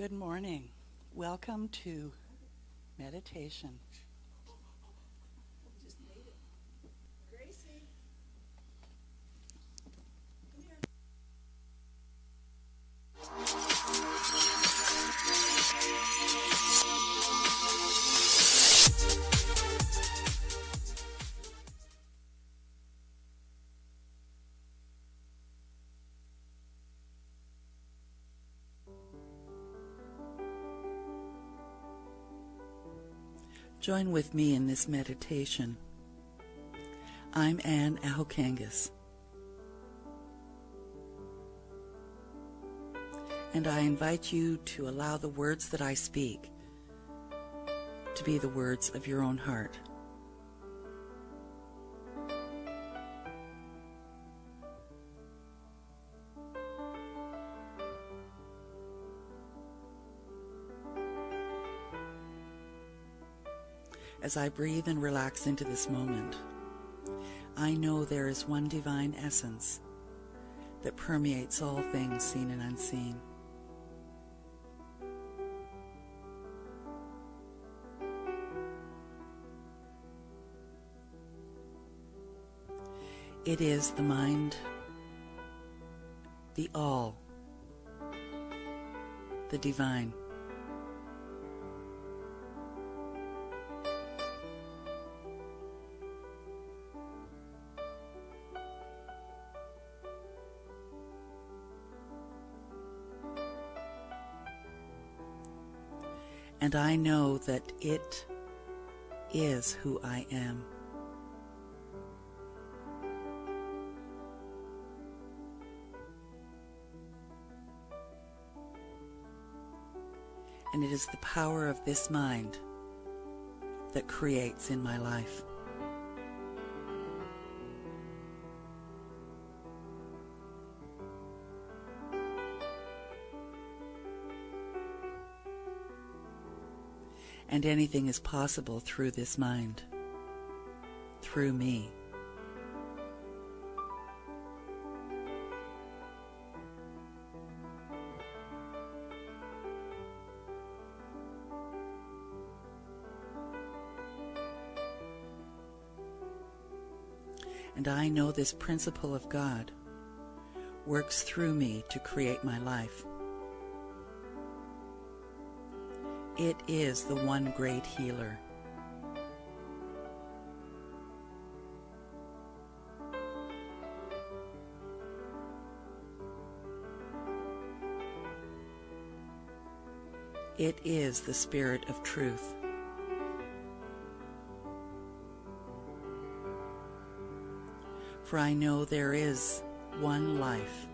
Good morning. Welcome to meditation. Just made it. Gracie, come here. Join with me in this meditation. I'm Anne Ahokangas, and I invite you to allow the words that I speak to be the words of your own heart. As I breathe and relax into this moment, I know there is one divine essence that permeates all things seen and unseen. It is the mind, the all, the divine. And I know that it is who I am. And it is the power of this mind that creates in my life. And anything is possible through this mind, through me. And I know this principle of God works through me to create my life. It is the one great healer. It is the Spirit of truth. For I know there is one life.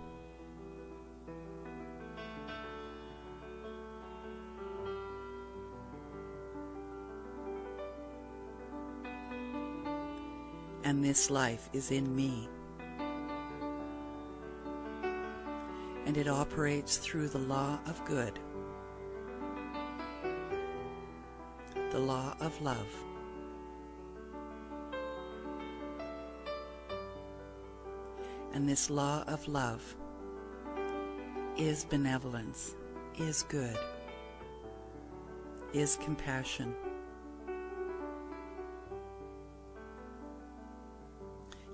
And this life is in me. And it operates through the law of good, the law of love. And this law of love is benevolence, is good, is compassion.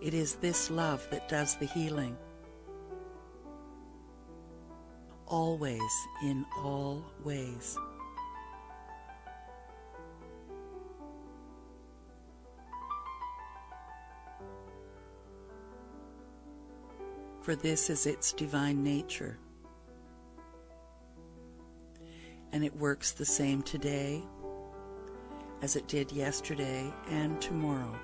It is this love that does the healing, always, in all ways. For this is its divine nature, and it works the same today as it did yesterday and tomorrow.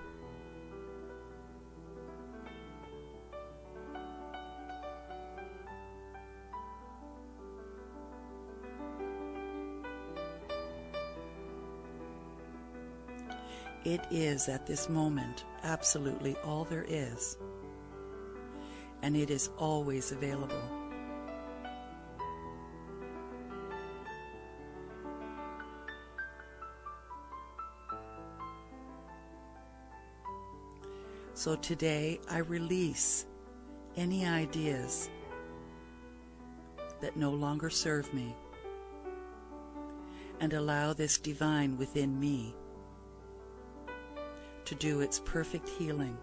It is at this moment absolutely all there is, and it is always available. So today I release any ideas that no longer serve me and allow this divine within me to do its perfect healing.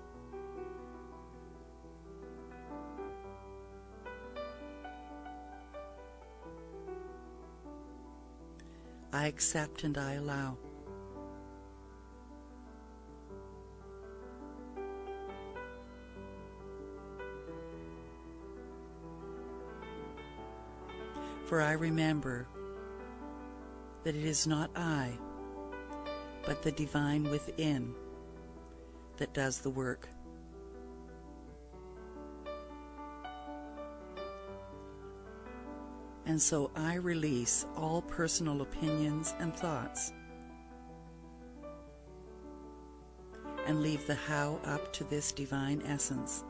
I accept and I allow. For I remember that it is not I, but the divine within that does the work. And so I release all personal opinions and thoughts and leave the how up to this divine essence,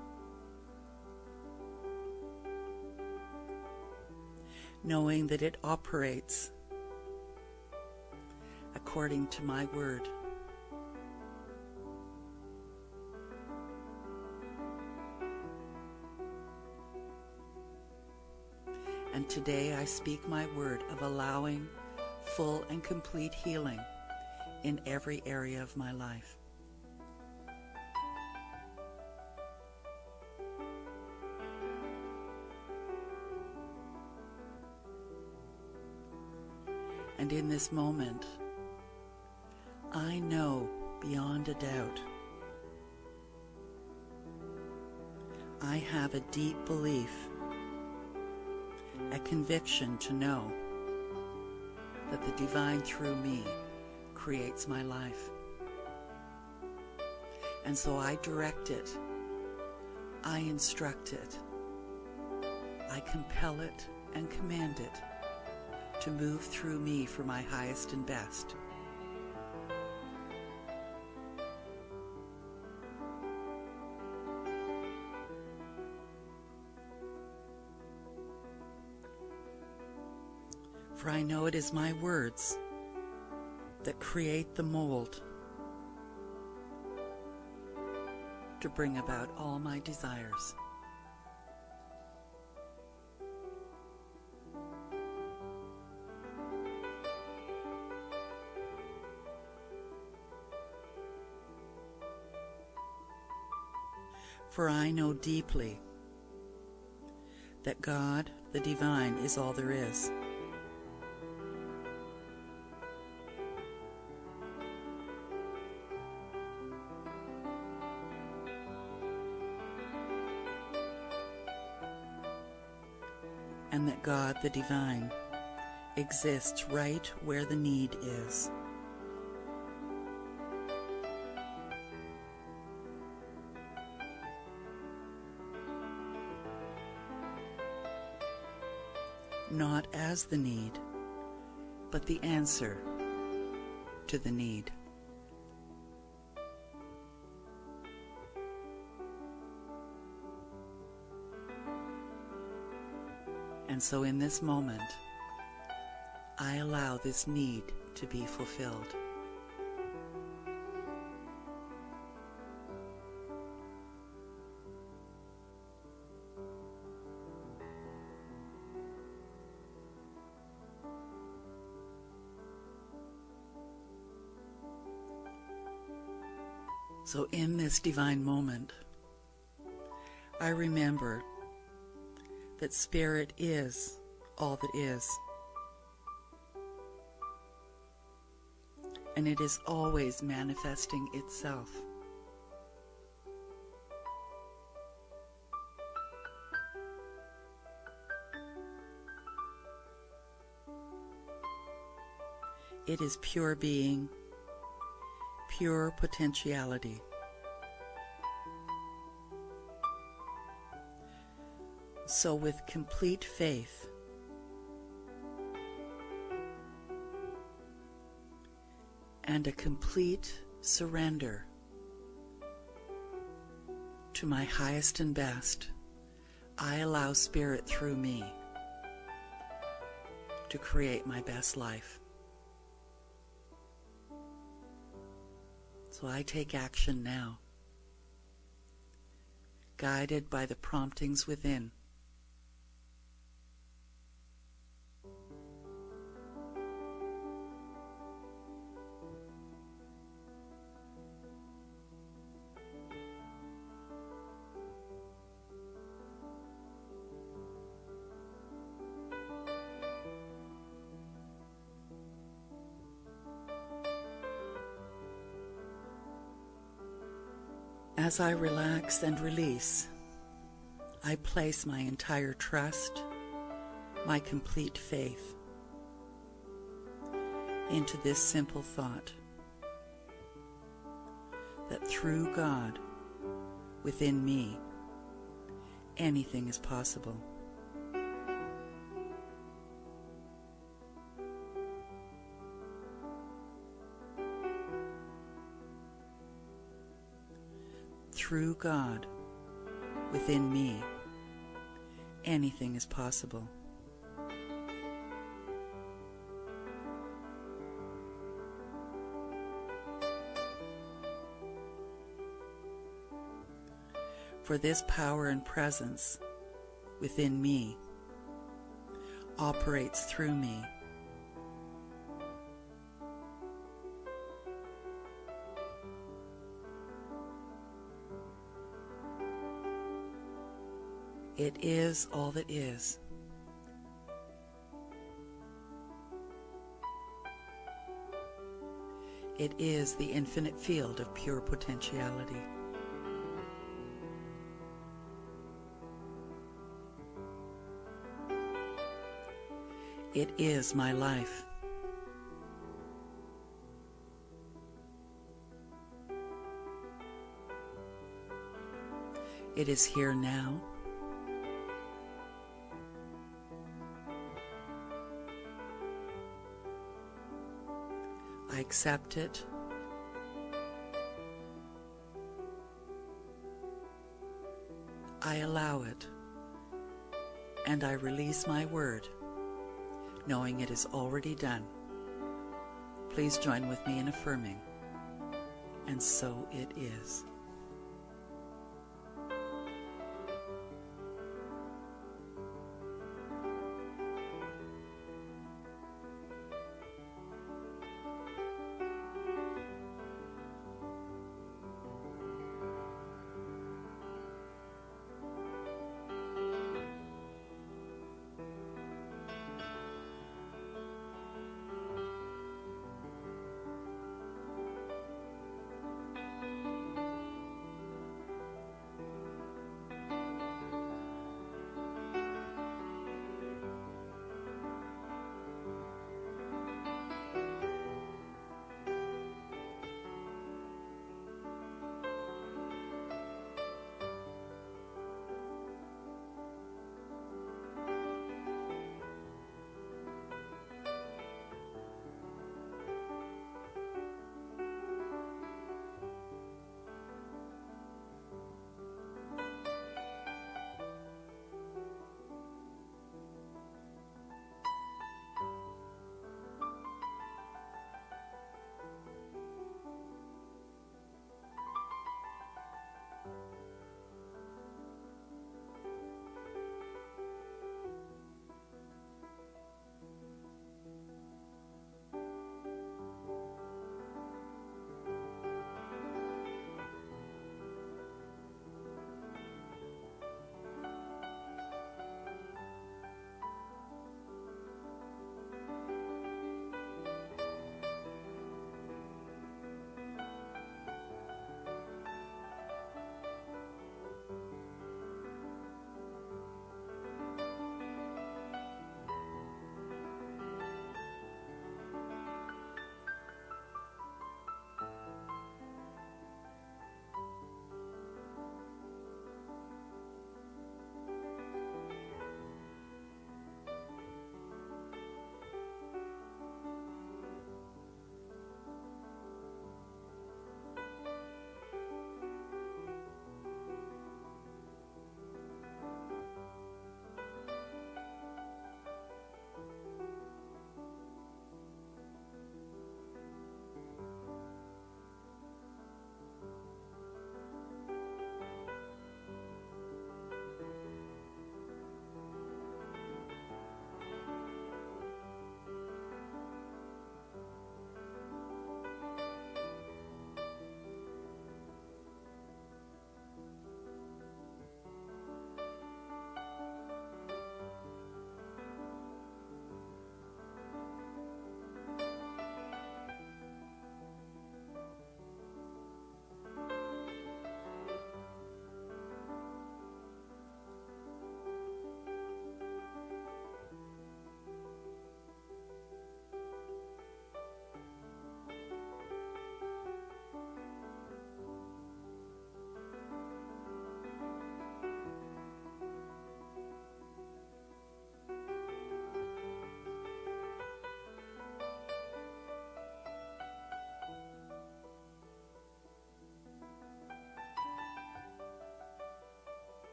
knowing that it operates according to my word. And today I speak my word of allowing full and complete healing in every area of my life. And in this moment, I know beyond a doubt, I have a deep belief, a conviction to know that the divine through me creates my life. And so I direct it, I instruct it, I compel it and command it to move through me for my highest and best. For I know it is my words that create the mold to bring about all my desires. For I know deeply that God, the divine, is all there is. And that God, the divine, exists right where the need is. Not as the need, but the answer to the need. And so in this moment, I allow this need to be fulfilled. So in this divine moment, I remember that Spirit is all that is. And it is always manifesting itself. It is pure being, pure potentiality. So with complete faith, and a complete surrender to my highest and best, I allow Spirit through me to create my best life. So I take action now, guided by the promptings within. As I relax and release, I place my entire trust, my complete faith into this simple thought that through God within me, anything is possible. Through God within me, anything is possible. For this power and presence within me operates through me. It is all that is. It is the infinite field of pure potentiality. It is my life. It is here now. I accept it. I allow it. And I release my word, knowing it is already done. Please join with me in affirming, and so it is.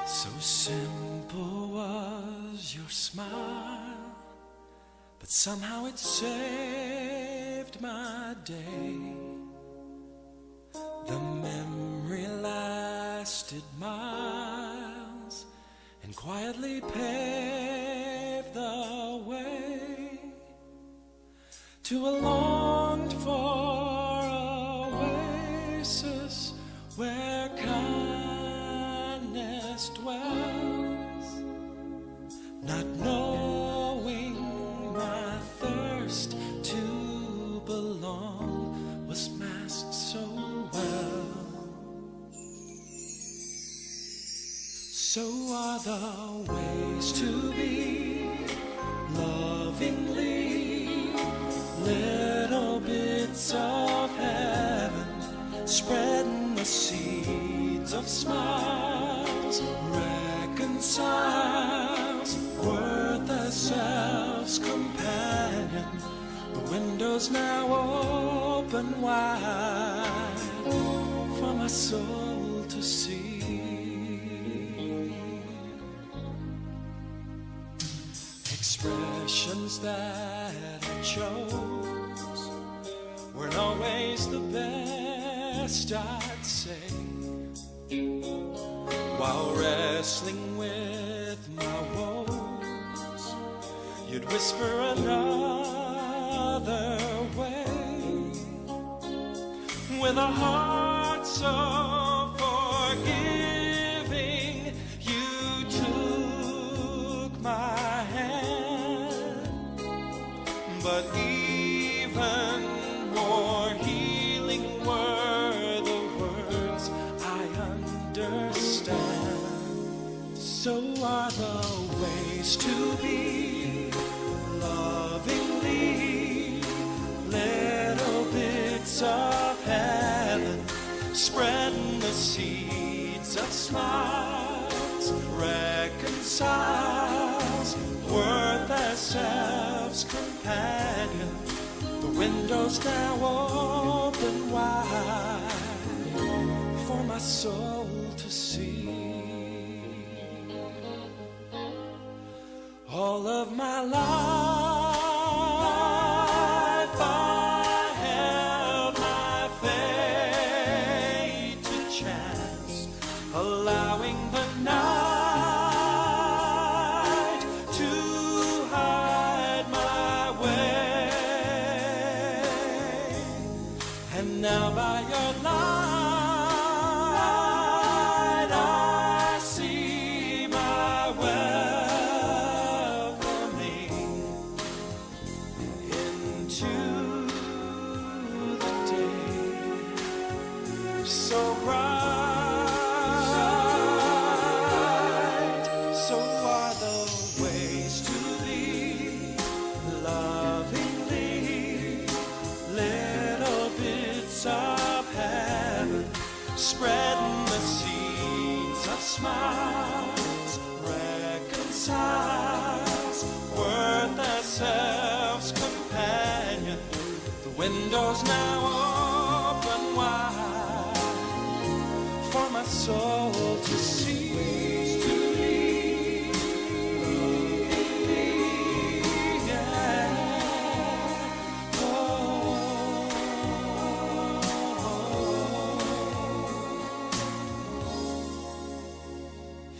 So simple was your smile, but somehow it saved my day. The memory lasted miles and quietly paved the way to a longed-for oasis where kindness dwells, not knowing my thirst to belong was masked so well. So are the ways to be lovingly, little bits of heaven, spreading the seeds of smiles, reconciles, worth ourselves, companion. The window's now open wide for my soul to see. Expressions that I chose weren't always the best, I'd say. While wrestling with my woes, you'd whisper another way. With a heart so forgiving, you took my hand. But even more healing were the words I understand. So are the ways to be lovingly, little bits of heaven, spreading the seeds of smiles, reconciles, worth ourselves, companion. The window's now open wide for my soul to see. All of my life I held my fate to chance, allowing the night to hide my way. And now by your light I see my welcoming into the day so bright. So are the ways to be lovingly, little bits of heaven, spreading the seeds of smiles, reconciles, worth ourselves, companion. The window's now open wide for my soul to see.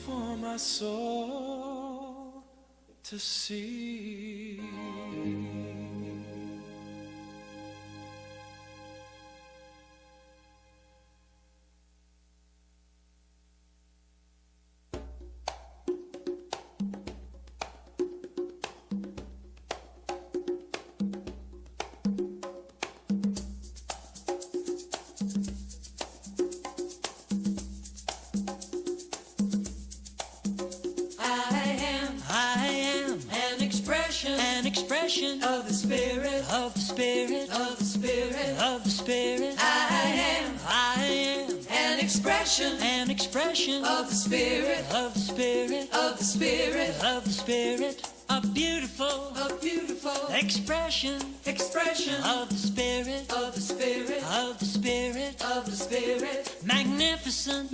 For my soul to see. Of the Spirit, of the Spirit, of the Spirit, of the Spirit. I am an expression of the Spirit, of the Spirit, of the Spirit, of the Spirit. A beautiful expression of the Spirit, of the Spirit, of the Spirit, of the Spirit. Magnificent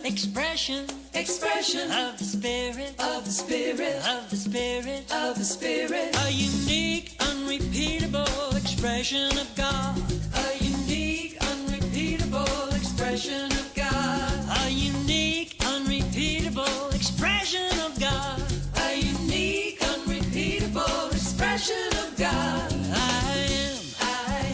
expression expression of the Spirit, of the Spirit, of the Spirit, of the Spirit. A unique, unrepeatable expression of God. A unique, unrepeatable expression of God. A unique, unrepeatable expression of God. A unique, unrepeatable expression of God. I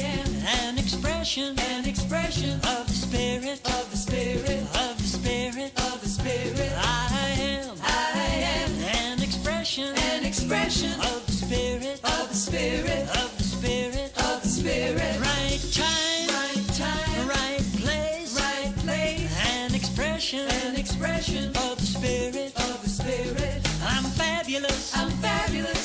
am an expression of the Spirit, of the Spirit, of the Spirit, of the Spirit. I am an expression of the Spirit, of the Spirit, of the Spirit, of the Spirit. Right time, right place, an expression of the Spirit, of the Spirit. I'm fabulous,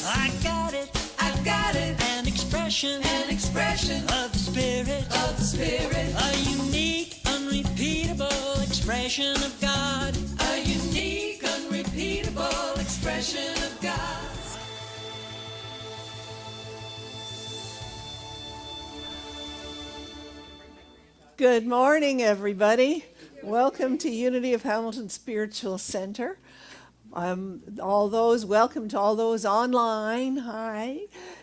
I got it, an expression of the Spirit, of the Spirit. A unique, unrepeatable expression of God. A unique, unrepeatable expression of God. Good morning, everybody. Welcome to Unity of Hamilton Spiritual Center. Welcome to all those online, hi,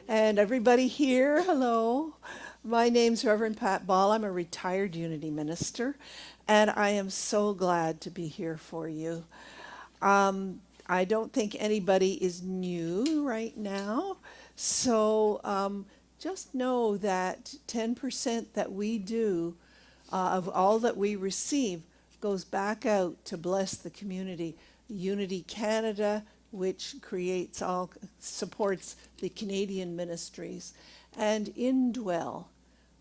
and everybody here, hello. My name's Reverend Pat Ball. I'm a retired Unity minister, and I am so glad to be here for you. I don't think anybody is new right now, so just know that 10% that we do of all that we receive goes back out to bless the community. Unity Canada, which supports the Canadian ministries, and Indwell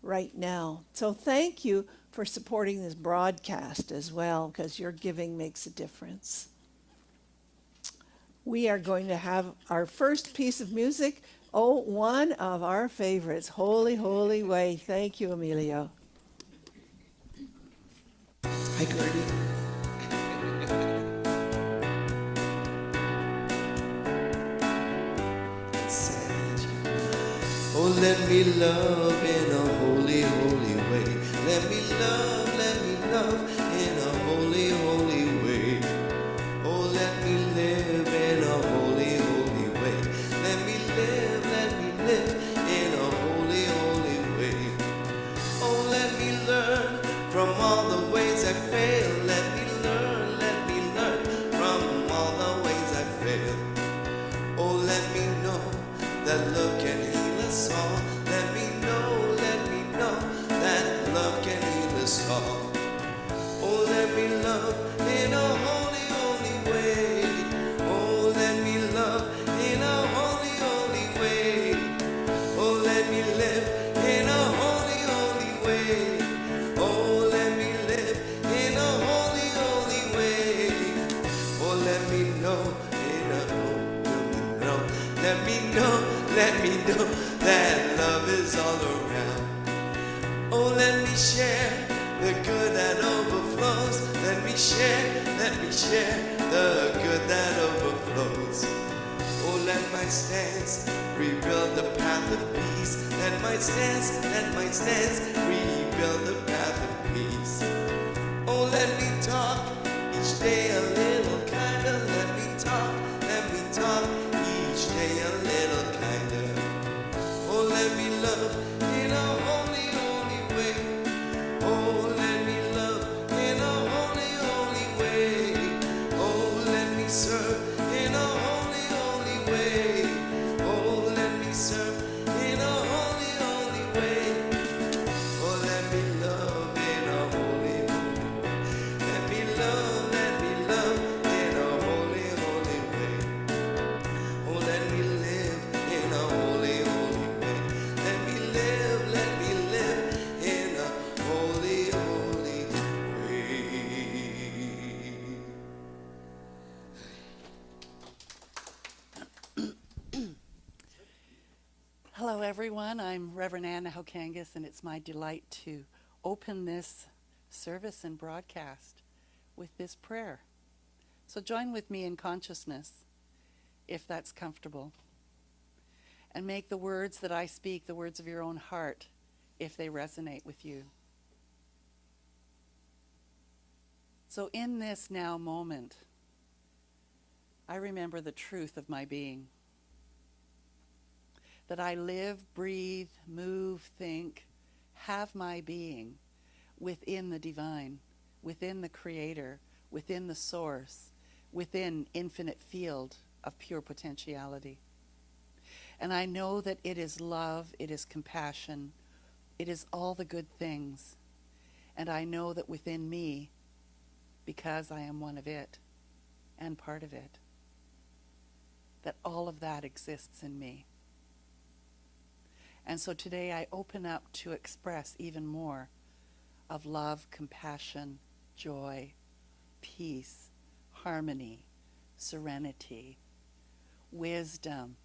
right now. So thank you for supporting this broadcast as well, because your giving makes a difference. We are going to have our first piece of music, one of our favorites, Holy, Holy Way. Thank you, Emilio. Hi, Gertie. Oh, let me love in a holy, holy way. Let me love in a holy, holy way. Oh, let me live in a holy, holy way. Let me live in a holy, holy way. Oh, let me learn from all the ways I fail. Let me learn from all the ways I fail. Oh, let me know that love can heal us all. Let me know that love can heal us all. Oh, let me love in a holy, holy way. Oh, let me love in a holy, holy way. Oh, let me live in a holy, holy way. Oh, let me live in a holy, holy way. Oh, let me know in a holy, no. Let me know that love is all around. Oh, let me share the good that overflows. Let me share the good that overflows. Oh, let my stance rebuild the path of peace. Let my stance rebuild the path of peace. Oh, let me talk each day a little kinder. Let me talk each day a little kinder. Oh, let me love in a holy, holy way. Oh, let me love in a holy, holy way. Oh, let me serve in a holy, holy way. Oh, let me serve in a holy, holy way. Oh, let me love in a holy, holy way. Let me love in a holy, holy way. Oh, let me live in a holy, holy way. Let me live in a holy, holy way. Hello, everyone. I'm Reverend Anna Hokangas, and it's my delight to open this service and broadcast with this prayer. So join with me in consciousness, if that's comfortable, and make the words that I speak the words of your own heart, if they resonate with you. So in this now moment, I remember the truth of my being. That I live, breathe, move, think, have my being within the divine, within the creator, within the source, within infinite field of pure potentiality. And I know that it is love, it is compassion, it is all the good things. And I know that within me, because I am one of it and part of it, that all of that exists in me. And so today I open up to express even more of love, compassion, joy, peace, harmony, serenity, wisdom,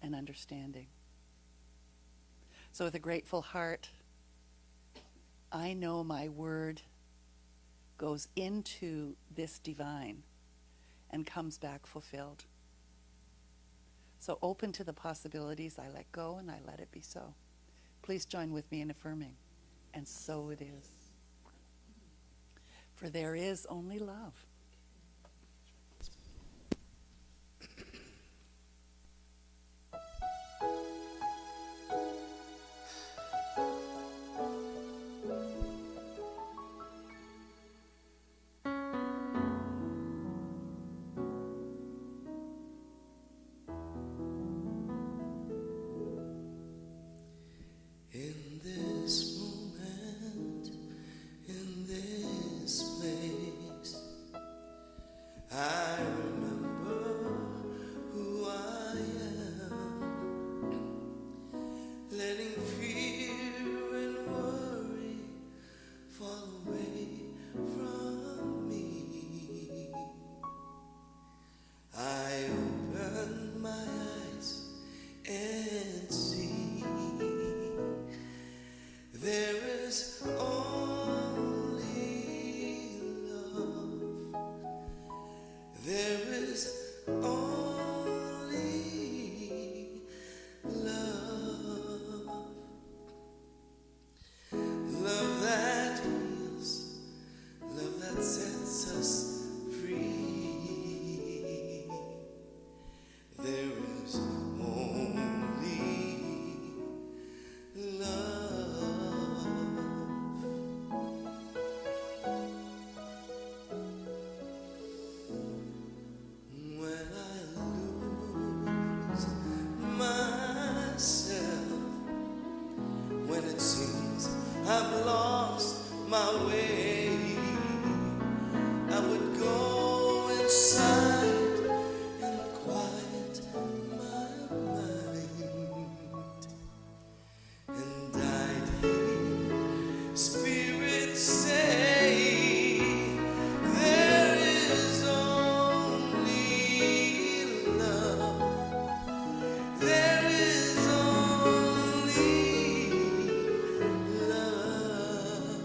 and understanding. So with a grateful heart, I know my word goes into this divine and comes back fulfilled. So open to the possibilities, I let go and I let it be so. Please join with me in affirming, and so it is. For there is only love. In this moment, in this place, I remember who I am, letting fear and worry fall away from me. I open my eyes and see there is only love. There is only love. Love that heals, love that sets us free. There is only love. When I lose myself, when it seems I've lost my way, I would go inside and quiet my mind, and I'd hear spirits say there is only love. There is only love.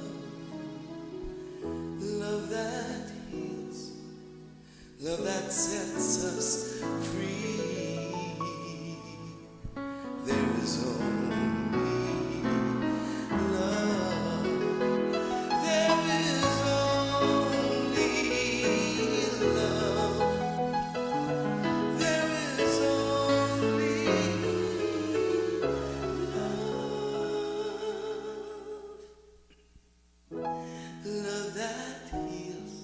Love that heals, love that sets us free. There is only love. There is only love. There is only love. Love that heals,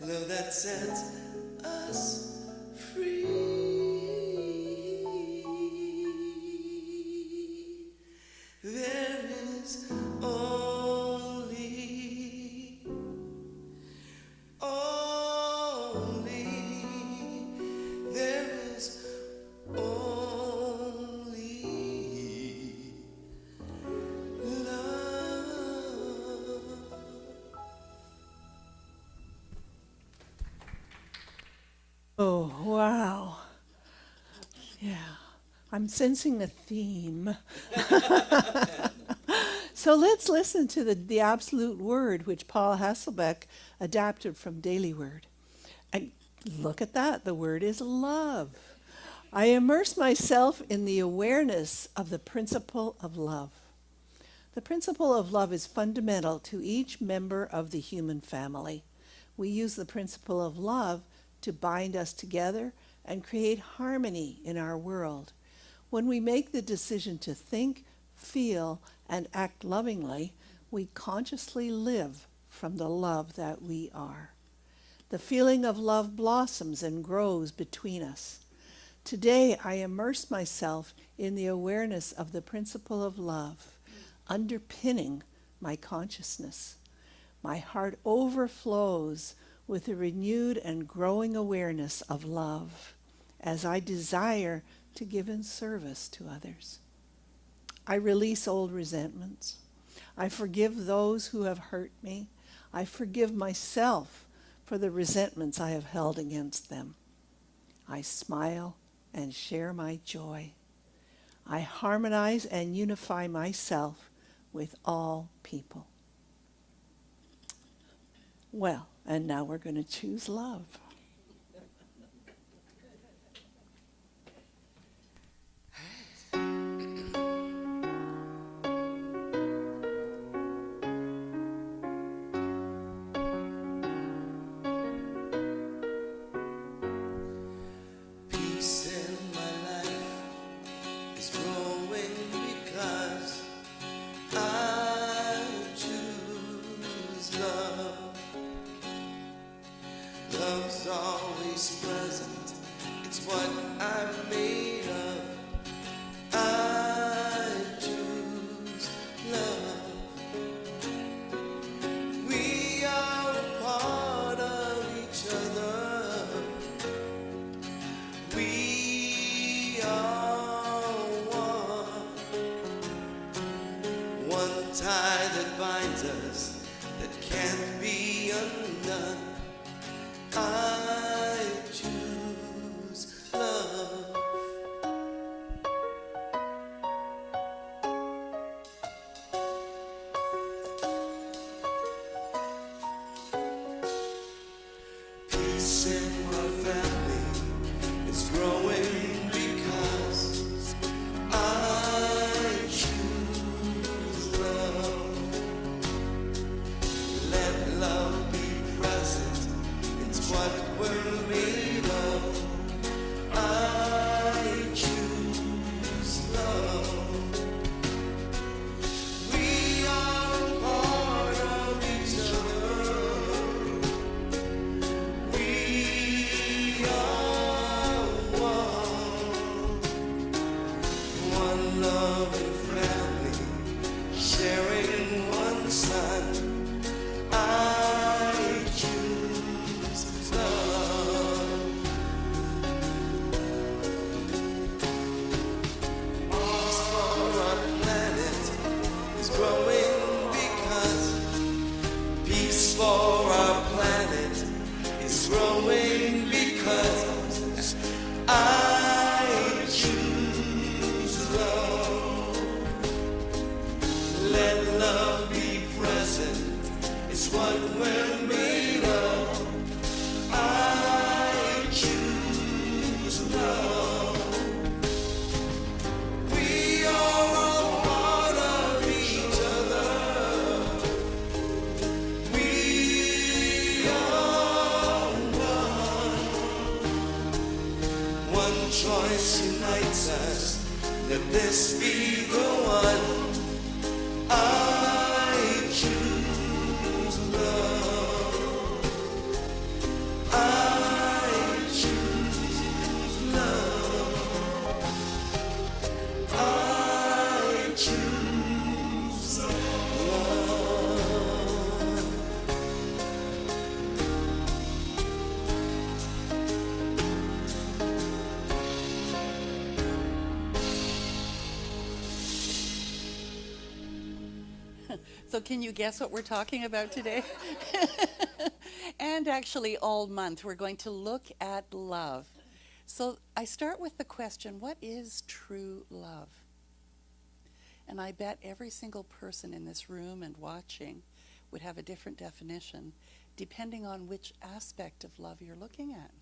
love that sets us free. There is only there is only love. Oh, wow. Yeah, I'm sensing a theme. So let's listen to the absolute word which Paul Hasselbeck adapted from Daily Word. And look at that, the word is love. I immerse myself in the awareness of the principle of love. The principle of love is fundamental to each member of the human family. We use the principle of love to bind us together and create harmony in our world. When we make the decision to think, feel, and act lovingly, we consciously live from the love that we are. The feeling of love blossoms and grows between us. Today, I immerse myself in the awareness of the principle of love, underpinning my consciousness. My heart overflows with a renewed and growing awareness of love as I desire to give in service to others. I release old resentments. I forgive those who have hurt me. I forgive myself for the resentments I have held against them. I smile and share my joy. I harmonize and unify myself with all people. Well, and now we're going to choose love. Peace in my life is growing because I choose love. Love's always present, it's what I'm made of. I choose love. We are a part of each other. We are one tie that binds us, that can't be undone. I choose love. Peace in my family is growing because I choose love. Let love be present, it's what we're made of. I choose love. We are a part of each other. We are one love and family, sharing one sun. I choose love. Peace for our planet is growing because peace for our planet is growing because I choose love. Let love be present, it's what we're made of. I choose love. We are all part of each other. We are one choice unites us. Let this be the one. I choose love. I choose love. I choose love. So can you guess what we're talking about today? And actually all month we're going to look at love. So I start with the question, what is true love? And I bet every single person in this room and watching would have a different definition depending on which aspect of love you're looking at.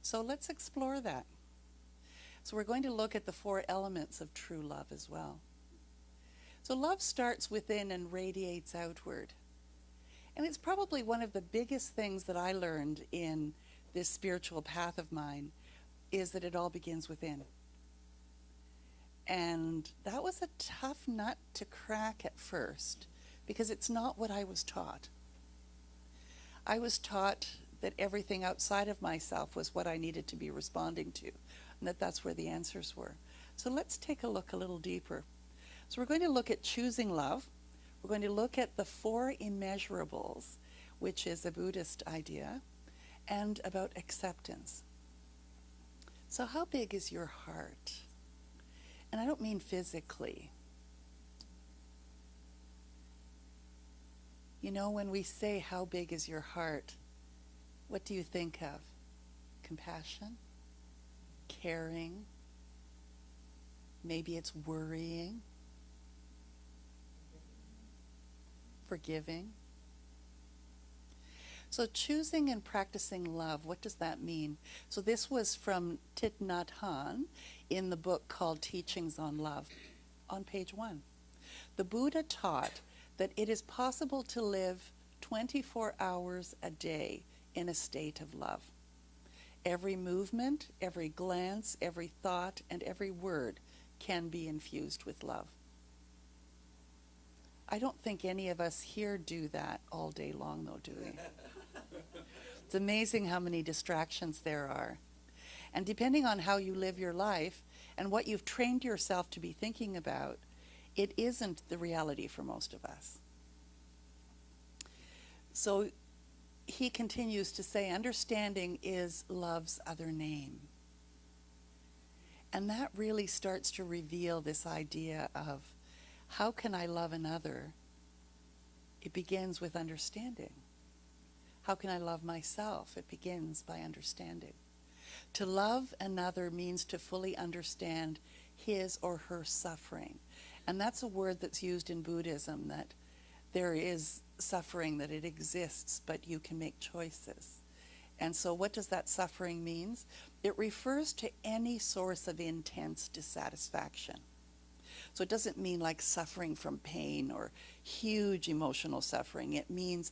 So let's explore that. So we're going to look at the 4 elements of true love as well. So love starts within and radiates outward. And it's probably one of the biggest things that I learned in this spiritual path of mine is that it all begins within. And that was a tough nut to crack at first, because it's not what I was taught. I was taught that everything outside of myself was what I needed to be responding to, and that that's where the answers were. So let's take a look a little deeper. So we're going to look at choosing love. We're going to look at the 4 immeasurables, which is a Buddhist idea, and about acceptance. So how big is your heart? And I don't mean physically. You know, when we say how big is your heart, what do you think of? Compassion? Caring? Maybe it's worrying? Forgiving? So choosing and practicing love, what does that mean? So this was from Thich Nhat Hanh in the book called Teachings on Love, on page 1. The Buddha taught that it is possible to live 24 hours a day in a state of love. Every movement, every glance, every thought, and every word can be infused with love. I don't think any of us here do that all day long, though, do we? It's amazing how many distractions there are. And depending on how you live your life and what you've trained yourself to be thinking about, it isn't the reality for most of us. So he continues to say, understanding is love's other name. And that really starts to reveal this idea of how can I love another? It begins with understanding. How can I love myself? It begins by understanding. To love another means to fully understand his or her suffering. And that's a word that's used in Buddhism, that there is suffering, that it exists, but you can make choices. And so what does that suffering mean? It refers to any source of intense dissatisfaction. So it doesn't mean like suffering from pain or huge emotional suffering. It means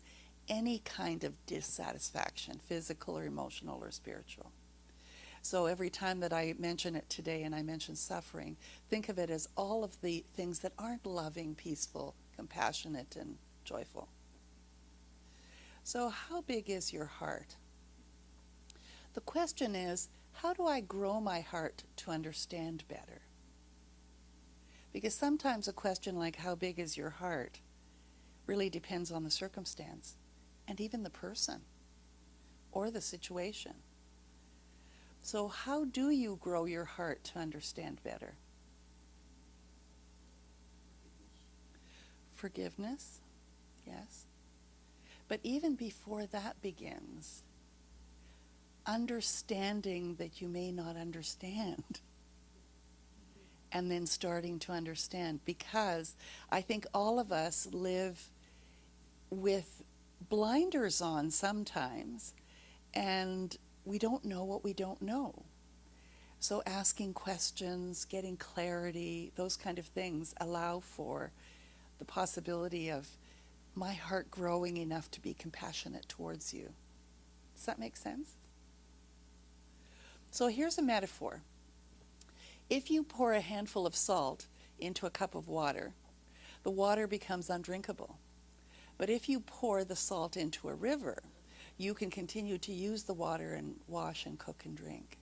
any kind of dissatisfaction, physical or emotional or spiritual. So every time that I mention it today and I mention suffering, think of it as all of the things that aren't loving, peaceful, compassionate, and joyful. So how big is your heart? The question is, how do I grow my heart to understand better? Because sometimes a question like how big is your heart really depends on the circumstance and even the person or the situation. So how do you grow your heart to understand better? Forgiveness, yes. But even before that begins, understanding that you may not understand. And then starting to understand, because I think all of us live with blinders on sometimes, and we don't know what we don't know. So asking questions, getting clarity, those kind of things allow for the possibility of my heart growing enough to be compassionate towards you. Does that make sense? So here's a metaphor. If you pour a handful of salt into a cup of water, the water becomes undrinkable. But if you pour the salt into a river, you can continue to use the water and wash and cook and drink.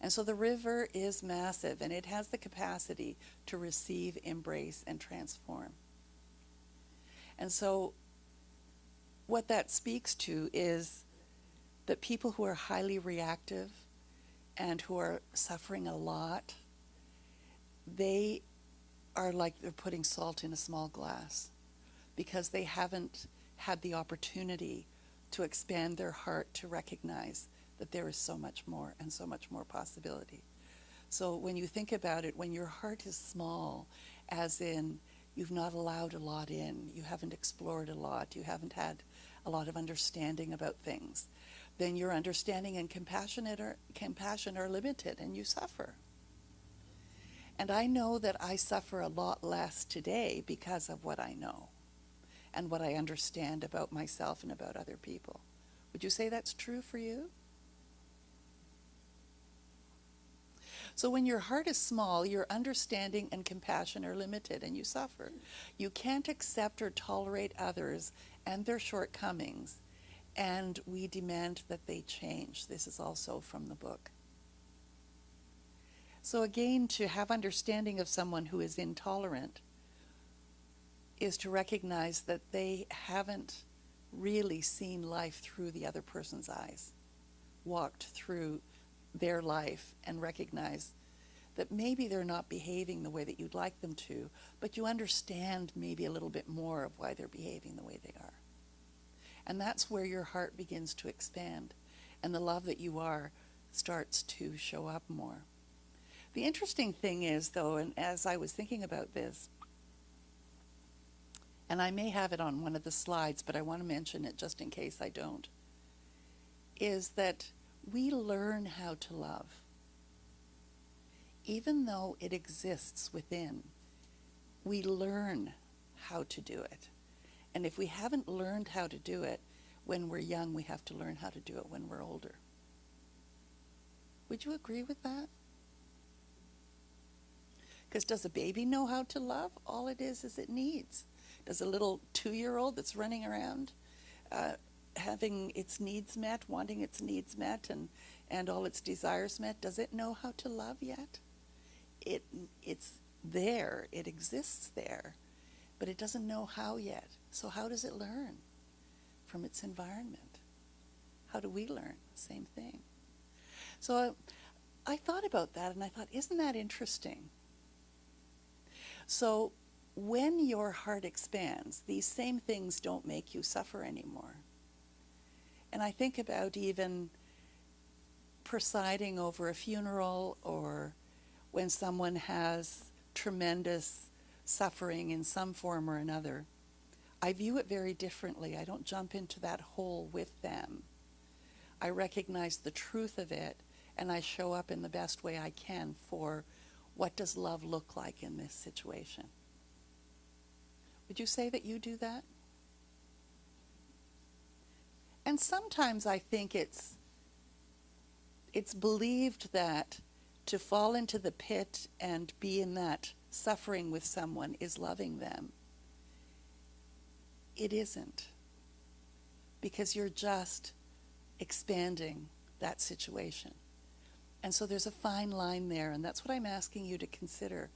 And so the river is massive, and it has the capacity to receive, embrace, and transform. And so what that speaks to is that people who are highly reactive and who are suffering a lot, they are like they're putting salt in a small glass because they haven't had the opportunity to expand their heart to recognize that there is so much more and so much more possibility. So when you think about it, when your heart is small, as in you've not allowed a lot in, you haven't explored a lot, you haven't had a lot of understanding about things, then your understanding and compassion are limited and you suffer. And I know that I suffer a lot less today because of what I know and what I understand about myself and about other people. Would you say that's true for you? So when your heart is small, your understanding and compassion are limited and you suffer. You can't accept or tolerate others and their shortcomings, and we demand that they change. This is also from the book. So again, to have understanding of someone who is intolerant is to recognize that they haven't really seen life through the other person's eyes, walked through their life and recognize that maybe they're not behaving the way that you'd like them to, but you understand maybe a little bit more of why they're behaving the way they are. And that's where your heart begins to expand, and the love that you are starts to show up more. The interesting thing is, though, and as I was thinking about this, and I may have it on one of the slides, but I want to mention it just in case I don't, is that we learn how to love. Even though it exists within, we learn how to do it. And if we haven't learned how to do it when we're young, we have to learn how to do it when we're older. Would you agree with that? Because does a baby know how to love? All it is it needs. Does a little 2-year-old that's running around having its needs met, wanting its needs met, and all its desires met, does it know how to love yet? It's there, it exists there, but it doesn't know how yet. So how does it learn? From its environment. How do we learn? Same thing. So I thought about that, and I thought, isn't that interesting? So when your heart expands, these same things don't make you suffer anymore. And I think about even presiding over a funeral, or when someone has tremendous suffering in some form or another. I view it very differently. I don't jump into that hole with them. I recognize the truth of it, and I show up in the best way I can for what does love look like in this situation. Would you say that you do that? And sometimes I think it's believed that to fall into the pit and be in that suffering with someone is loving them. It isn't, because you're just expanding that situation. And so there's a fine line there, and that's what I'm asking you to consider.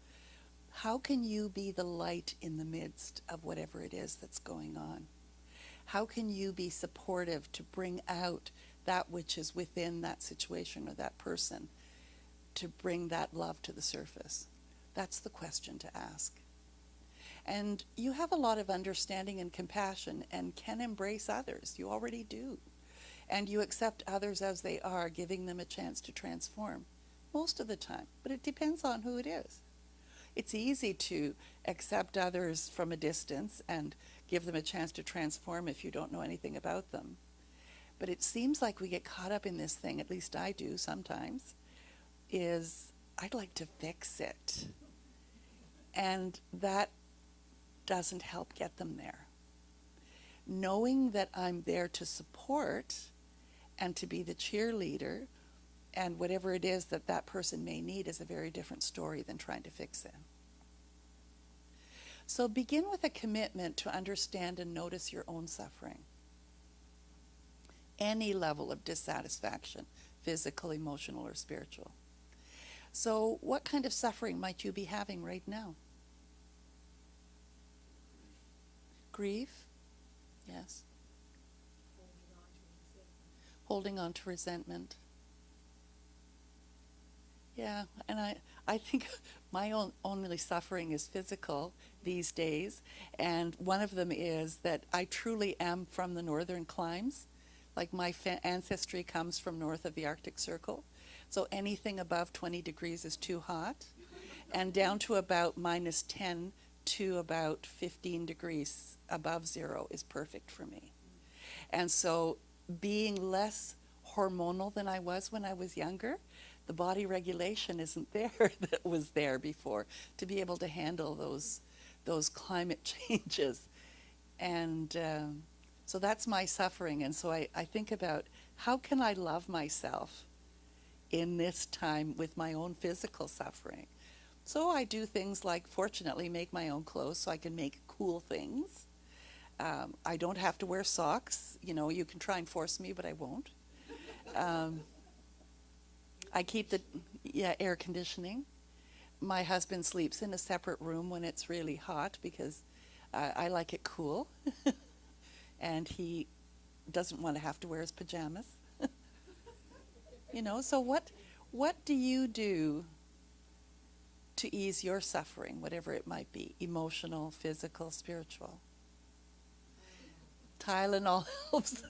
How can you be the light in the midst of whatever it is that's going on? How can you be supportive to bring out that which is within that situation or that person, to bring that love to the surface? That's the question to ask. And you have a lot of understanding and compassion and can embrace others. You already do. And you accept others as they are, giving them a chance to transform most of the time. But it depends on who it is. It's easy to accept others from a distance and give them a chance to transform if you don't know anything about them. But it seems like we get caught up in this thing, at least I do sometimes, is I'd like to fix it. And that doesn't help get them there. Knowing that I'm there to support and to be the cheerleader, and whatever it is that that person may need is a very different story than trying to fix it. So begin with a commitment to understand and notice your own suffering. Any level of dissatisfaction, physical, emotional, or spiritual. So what kind of suffering might you be having right now? Grief? Yes. Holding on to resentment. Yeah, and I think my only suffering is physical these days, and one of them is that I truly am from the northern climes. Like my ancestry comes from north of the Arctic Circle, so anything above 20 degrees is too hot, and down to about -10 to about 15 degrees above zero is perfect for me. And so being less hormonal than I was when I was younger, the body regulation isn't there that was there before to be able to handle those climate changes. And So that's my suffering. And so I think about, how can I love myself in this time with my own physical suffering? So I do things like, fortunately, make my own clothes so I can make cool things. I don't have to wear socks. You know, you can try and force me, but I won't. I keep the air conditioning. My husband sleeps in a separate room when it's really hot because I like it cool. And he doesn't want to have to wear his pajamas. You know, so what do you do to ease your suffering, whatever it might be, emotional, physical, spiritual? Tylenol helps.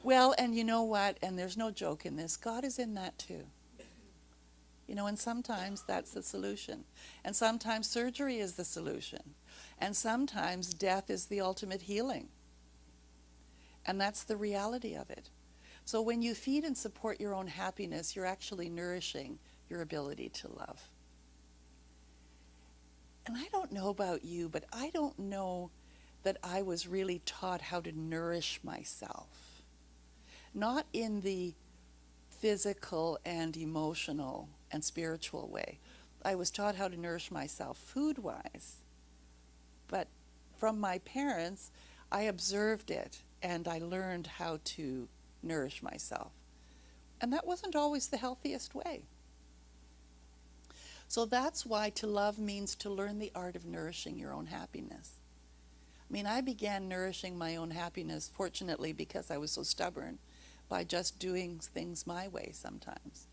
Well, and you know what? And there's no joke in this. God is in that too. You know, and sometimes that's the solution. And sometimes surgery is the solution. And sometimes death is the ultimate healing. And that's the reality of it. So when you feed and support your own happiness, you're actually nourishing your ability to love. And I don't know about you, but I don't know that I was really taught how to nourish myself. Not in the physical and emotional and spiritual way. I was taught how to nourish myself food-wise. But from my parents, I observed it and I learned how to nourish myself. And that wasn't always the healthiest way. So that's why to love means to learn the art of nourishing your own happiness. I mean, I began nourishing my own happiness, fortunately, because I was so stubborn, by just doing things my way sometimes,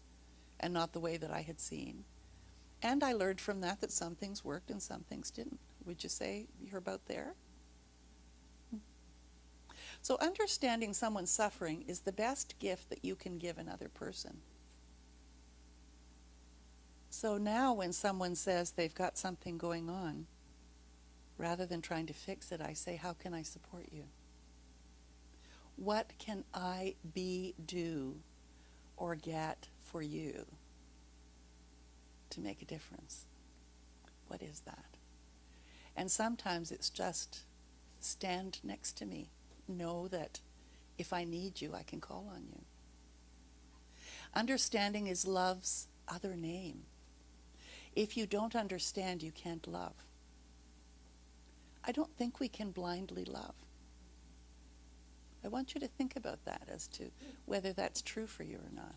and not the way that I had seen. And I learned from that some things worked and some things didn't. Would you say you're about there? So understanding someone's suffering is the best gift that you can give another person. So now when someone says they've got something going on, rather than trying to fix it, I say, how can I support you? What can I be, do, or get for you to make a difference? What is that? And sometimes it's just stand next to me. Know that if I need you, I can call on you. Understanding is love's other name. If you don't understand, you can't love. I don't think we can blindly love. I want you to think about that as to whether that's true for you or not.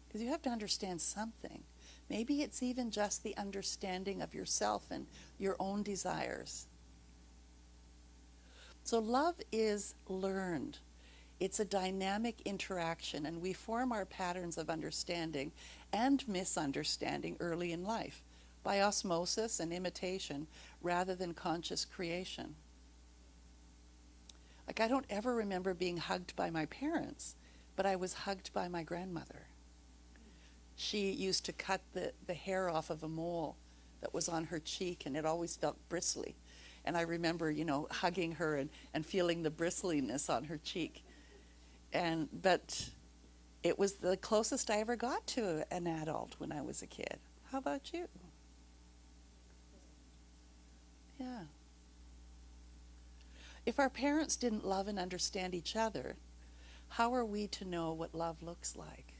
Because you have to understand something. Maybe it's even just the understanding of yourself and your own desires. So love is learned. It's a dynamic interaction, and we form our patterns of understanding and misunderstanding early in life by osmosis and imitation rather than conscious creation. Like, I don't ever remember being hugged by my parents, but I was hugged by my grandmother. She used to cut the hair off of a mole that was on her cheek, and it always felt bristly. And I remember, you know, hugging her and feeling the bristliness on her cheek. But it was the closest I ever got to an adult when I was a kid. How about you? Yeah. If our parents didn't love and understand each other, how are we to know what love looks like?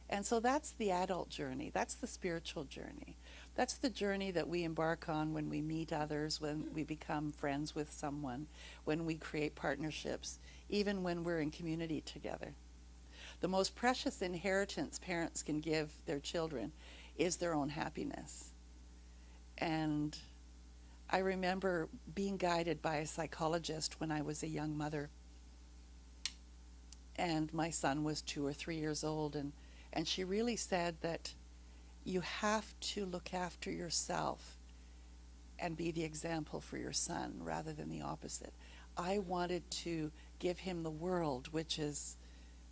And so that's the adult journey. That's the spiritual journey. That's the journey that we embark on when we meet others, when we become friends with someone, when we create partnerships, even when we're in community together. The most precious inheritance parents can give their children is their own happiness. And I remember being guided by a psychologist when I was a young mother. And my son was 2 or 3 years old, and she really said that you have to look after yourself and be the example for your son rather than the opposite. I wanted to give him the world, which is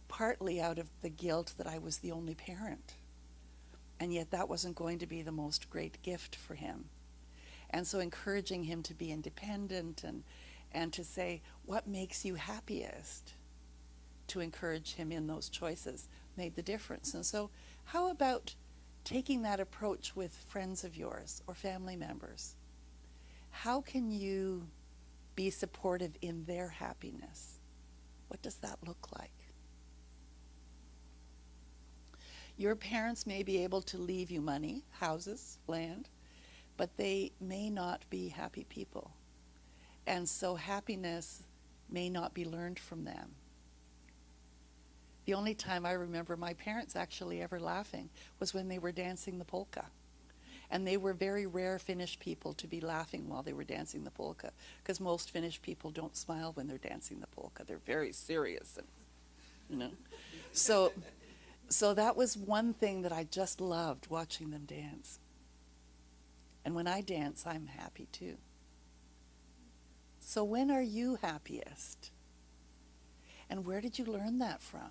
partly out of the guilt that I was the only parent. And yet that wasn't going to be the most great gift for him. And so encouraging him to be independent and to say, what makes you happiest? To encourage him in those choices made the difference. And so how about taking that approach with friends of yours or family members? How can you Be supportive in their happiness. What does that look like? Your parents may be able to leave you money, houses, land, but they may not be happy people. And so happiness may not be learned from them. The only time I remember my parents actually ever laughing was when they were dancing the polka. And they were very rare Finnish people to be laughing while they were dancing the polka, because most Finnish people don't smile when they're dancing the polka. They're very serious, and, you know. So that was one thing that I just loved, watching them dance. And when I dance, I'm happy too. So when are you happiest? And where did you learn that from?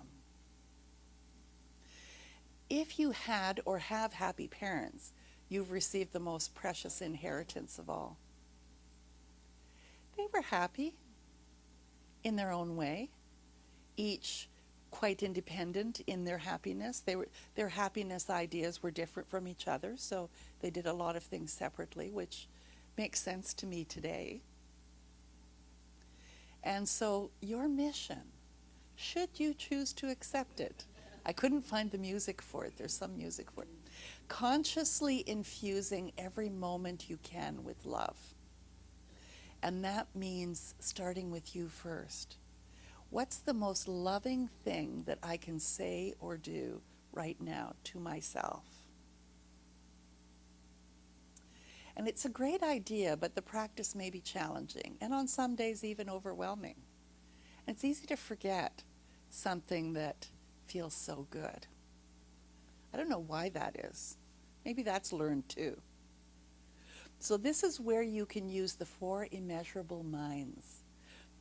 If you had or have happy parents, you've received the most precious inheritance of all. They were happy in their own way, each quite independent in their happiness. Their happiness ideas were different from each other, so they did a lot of things separately, which makes sense to me today. And so your mission, should you choose to accept it, I couldn't find the music for it. There's some music for it. Consciously infusing every moment you can with love. And that means starting with you first. What's the most loving thing that I can say or do right now to myself? And it's a great idea, but the practice may be challenging, and on some days even overwhelming. And it's easy to forget something that feels so good. I don't know why that is. Maybe that's learned too. So this is where you can use the 4 immeasurable minds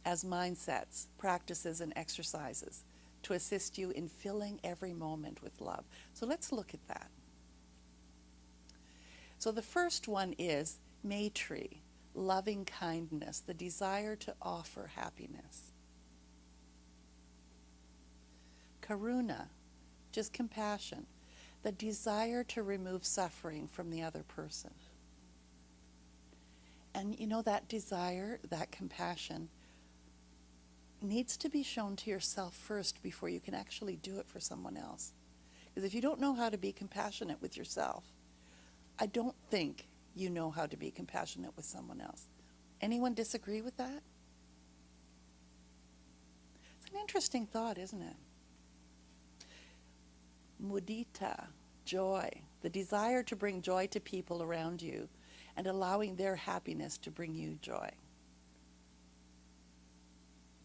as mindsets, practices, and exercises to assist you in filling every moment with love. So let's look at that. So the first one is Maitri, loving kindness, the desire to offer happiness. Karuna, just compassion, the desire to remove suffering from the other person. And you know, that desire, that compassion, needs to be shown to yourself first before you can actually do it for someone else. Because if you don't know how to be compassionate with yourself, I don't think you know how to be compassionate with someone else. Anyone disagree with that? It's an interesting thought, isn't it? Mudita, joy, the desire to bring joy to people around you and allowing their happiness to bring you joy.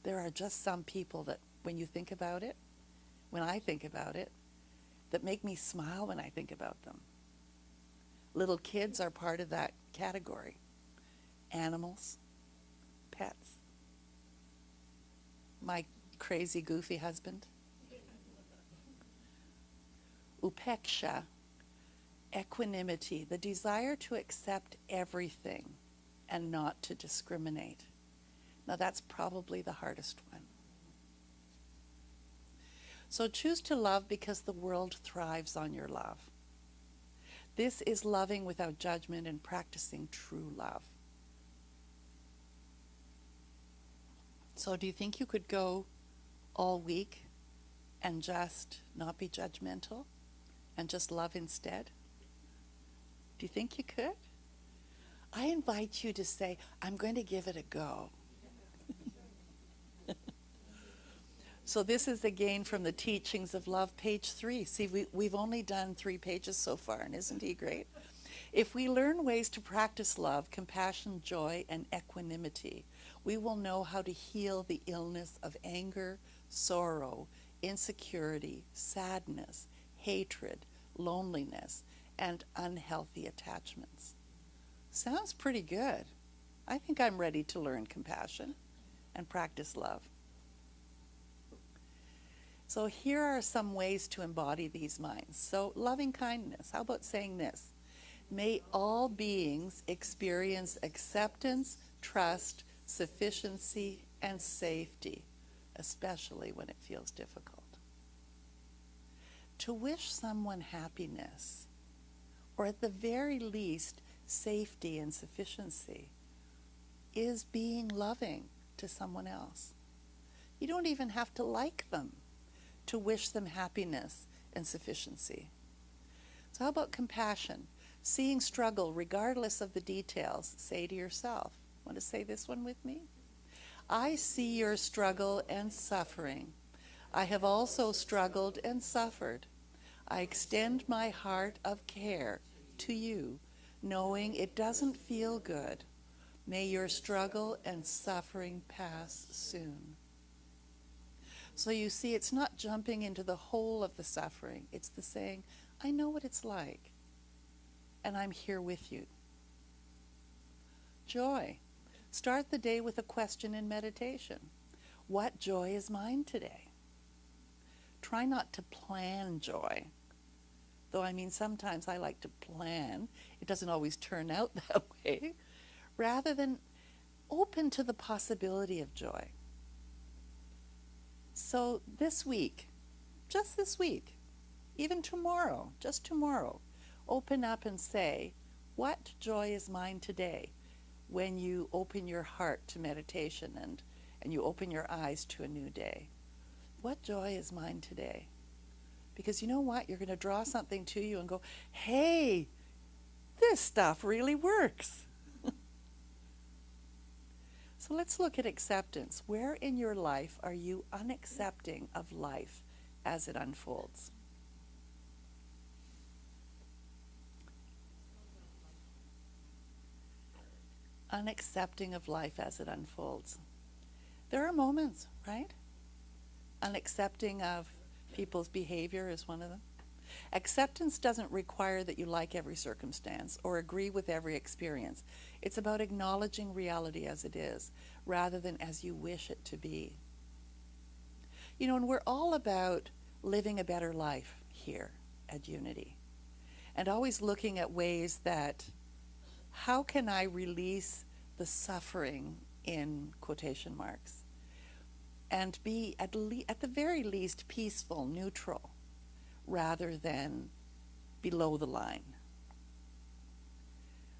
There are just some people that, when you think about it, when I think about it, that make me smile when I think about them. Little kids are part of that category. Animals, pets. My crazy, goofy husband. Upeksha, equanimity, the desire to accept everything and not to discriminate. Now that's probably the hardest one. So choose to love because the world thrives on your love. This is loving without judgment and practicing true love. So do you think you could go all week and just not be judgmental and just love instead? Do you think you could? I invite you to say, I'm going to give it a go. So this is again from the Teachings of Love, page 3. See, we've only done 3 pages so far, and isn't he great? If we learn ways to practice love, compassion, joy, and equanimity, we will know how to heal the illness of anger, sorrow, insecurity, sadness, hatred, loneliness, and unhealthy attachments. Sounds pretty good. I think I'm ready to learn compassion and practice love. So here are some ways to embody these minds. So loving kindness, how about saying this? May all beings experience acceptance, trust, sufficiency, and safety, especially when it feels difficult. To wish someone happiness, or at the very least, safety and sufficiency, is being loving to someone else. You don't even have to like them to wish them happiness and sufficiency. So how about compassion? Seeing struggle regardless of the details. Say to yourself, want to say this one with me? I see your struggle and suffering. I have also struggled and suffered. I extend my heart of care to you, knowing it doesn't feel good. May your struggle and suffering pass soon. So you see, it's not jumping into the whole of the suffering. It's the saying, I know what it's like, and I'm here with you. Joy. Start the day with a question in meditation. What joy is mine today? Try not to plan joy. Though, I mean, sometimes I like to plan. It doesn't always turn out that way. Rather than open to the possibility of joy. So this week, just this week, even tomorrow, just tomorrow, open up and say, what joy is mine today? When you open your heart to meditation and you open your eyes to a new day. What joy is mine today? Because you know what? You're going to draw something to you and go, hey, this stuff really works. So let's look at acceptance. Where in your life are you unaccepting of life as it unfolds? Unaccepting of life as it unfolds. There are moments, right? Unaccepting of people's behavior is one of them. Acceptance doesn't require that you like every circumstance or agree with every experience. It's about acknowledging reality as it is, rather than as you wish it to be. You know, and we're all about living a better life here at Unity, and always looking at ways that, how can I release the suffering, in quotation marks, and be at the very least peaceful, neutral, rather than below the line.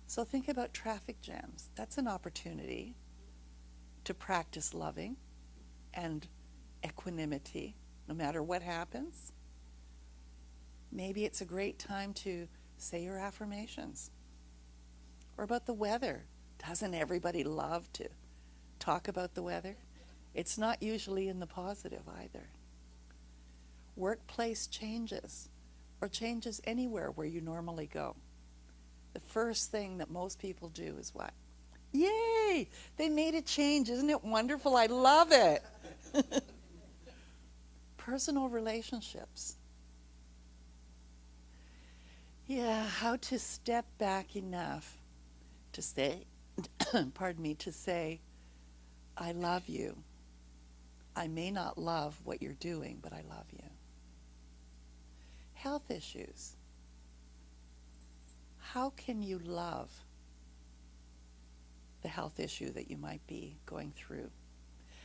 So think about traffic jams. That's an opportunity to practice loving and equanimity, no matter what happens. Maybe it's a great time to say your affirmations. Or about the weather. Doesn't everybody love to talk about the weather? It's not usually in the positive either. Workplace changes, or changes anywhere where you normally go. The first thing that most people do is what? Yay! They made a change. Isn't it wonderful? I love it. Personal relationships. Yeah, how to step back enough to say, pardon me, to say, I love you. I may not love what you're doing, but I love you. Health issues. How can you love the health issue that you might be going through?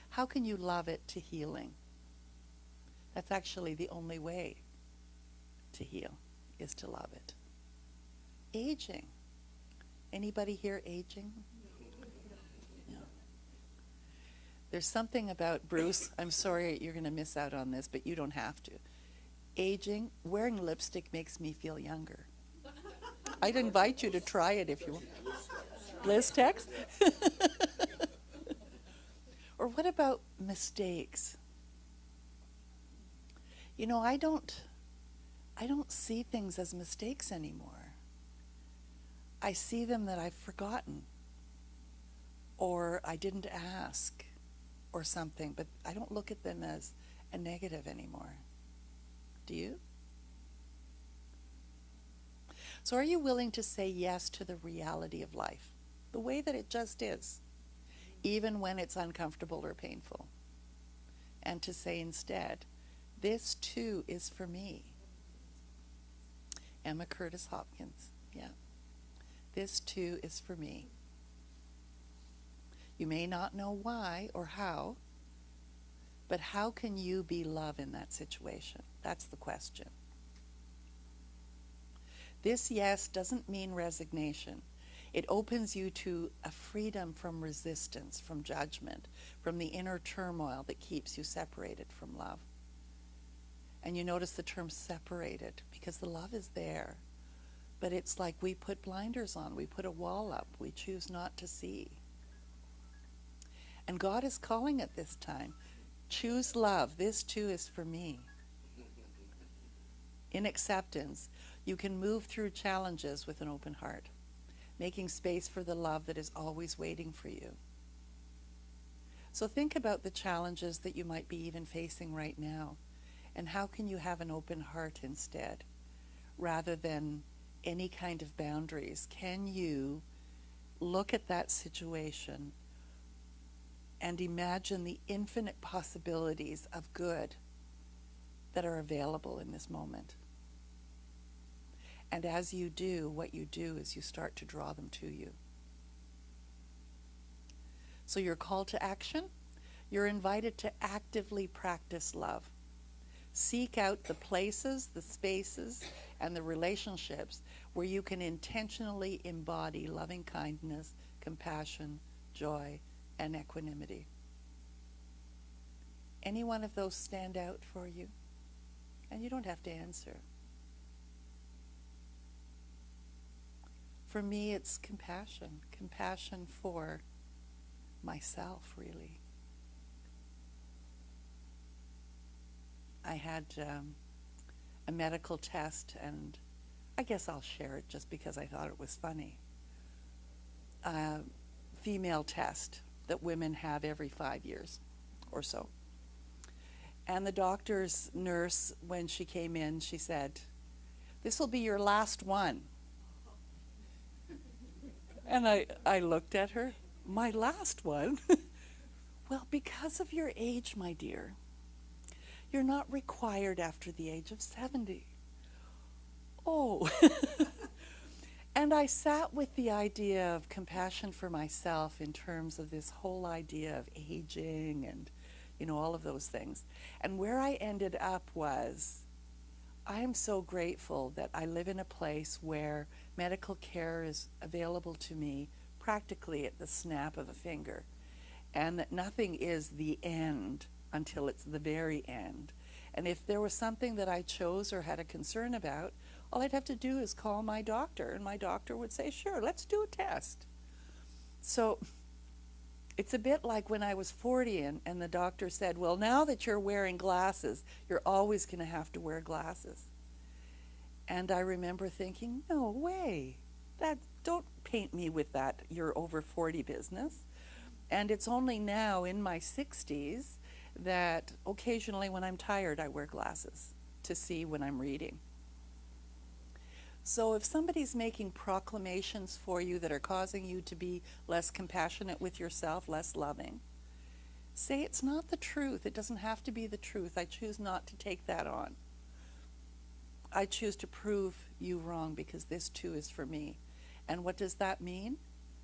How can you love it to healing? That's actually the only way to heal, is to love it. Aging. Anybody here aging? Yeah. There's something about, Bruce, I'm sorry you're going to miss out on this, but you don't have to. Aging, wearing lipstick makes me feel younger. I'd invite you to try it if you want. Blistex? Or what about mistakes? You know, I don't see things as mistakes anymore. I see them that I've forgotten, or I didn't ask, or something, but I don't look at them as a negative anymore. Do you? So are you willing to say yes to the reality of life, the way that it just is, even when it's uncomfortable or painful? And to say instead, this too is for me. Emma Curtis Hopkins, yeah. This too is for me. You may not know why or how, but how can you be love in that situation? That's the question. This yes doesn't mean resignation. It opens you to a freedom from resistance, from judgment, from the inner turmoil that keeps you separated from love. And you notice the term separated because the love is there. But it's like we put blinders on, we put a wall up, we choose not to see. And God is calling at this time, choose love, this too is for me. In acceptance, you can move through challenges with an open heart, making space for the love that is always waiting for you. So think about the challenges that you might be even facing right now, and how can you have an open heart instead, rather than any kind of boundaries? Can you look at that situation and imagine the infinite possibilities of good that are available in this moment? And as you do, what you do is you start to draw them to you. So your call to action, you're invited to actively practice love. Seek out the places, the spaces, and the relationships where you can intentionally embody loving kindness, compassion, joy, and equanimity. Any one of those stand out for you? And you don't have to answer. For me, it's compassion. Compassion for myself, really. I had a medical test, and I guess I'll share it just because I thought it was funny. Female test that women have every 5 years or so. And the doctor's nurse, when she came in, she said, "This will be your last one." And I looked at her, "My last one?" "Well, because of your age, my dear, you're not required after the age of 70. Oh. And I sat with the idea of compassion for myself in terms of this whole idea of aging and, all of those things. And where I ended up was, I am so grateful that I live in a place where medical care is available to me practically at the snap of a finger, and that nothing is the end until it's the very end. And if there was something that I chose or had a concern about, all I'd have to do is call my doctor, and my doctor would say, "Sure, let's do a test." So it's a bit like when I was 40 and the doctor said, "Well, now that you're wearing glasses, you're always going to have to wear glasses." And I remember thinking, no way. Don't paint me with that "you're over 40" business. And it's only now in my 60s that occasionally when I'm tired, I wear glasses to see when I'm reading. So if somebody's making proclamations for you that are causing you to be less compassionate with yourself, less loving, say it's not the truth. It doesn't have to be the truth. I choose not to take that on. I choose to prove you wrong because this too is for me. And what does that mean?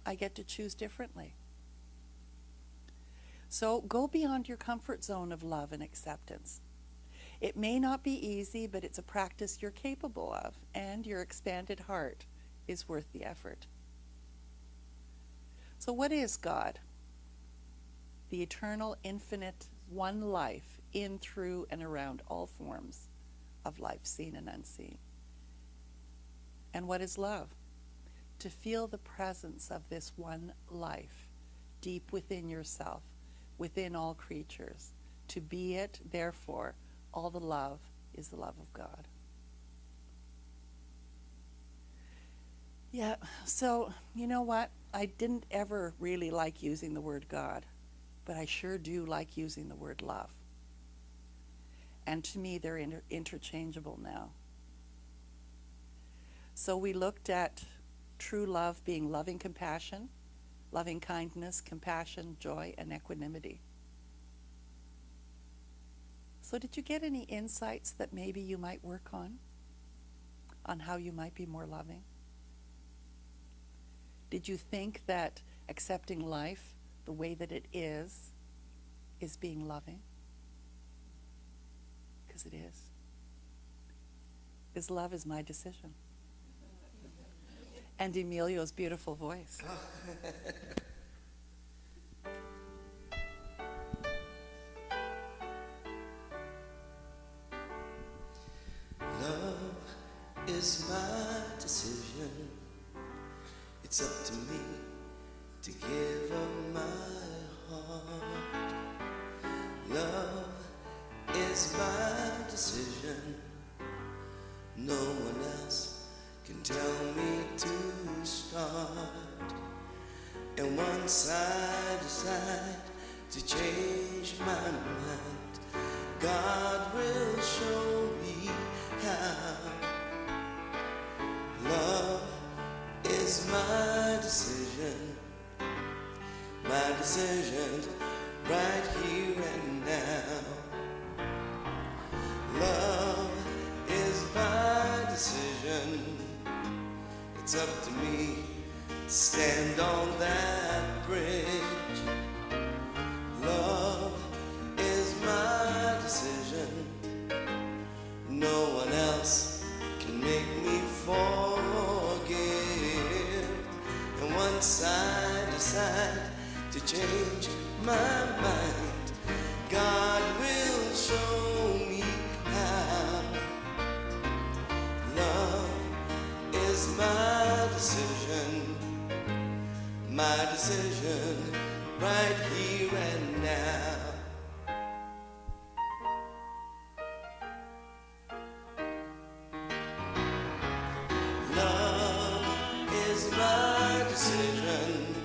I get to choose differently. So go beyond your comfort zone of love and acceptance. It may not be easy, but it's a practice you're capable of, and your expanded heart is worth the effort. So what is God? The eternal, infinite, one life in, through, and around all forms of life, seen and unseen. And what is love? To feel the presence of this one life deep within yourself, within all creatures. To be it, therefore, all the love is the love of God. Yeah, so you know what? I didn't ever really like using the word God, but I sure do like using the word love. And to me, they're interchangeable now. So we looked at true love being loving compassion, loving kindness, compassion, joy, and equanimity. So did you get any insights that maybe you might work on how you might be more loving? Did you think that accepting life the way that it is being loving? Because it is. Because love is my decision. And Emilio's beautiful voice. Love is my decision. It's up to me to give up my heart. Love is my decision. No one else can tell me to start. And once I decide to change my mind, God will show me how. Love is my decision right here and now. Love is my decision. It's up to me to stand on that bridge. Love is my decision. No one else can make me forgive. And once I decide to change my mind, God will show me how. Love is my decision right here and now. Love is my decision.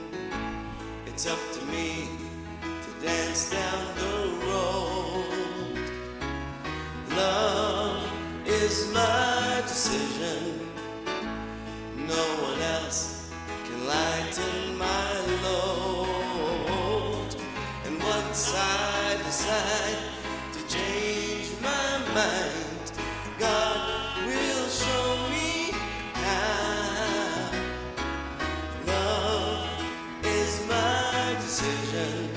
It's up to me to dance down the road. Love is my decision. No one else can lighten my load. And once I decide to change my mind, God will show me how. Love is my decision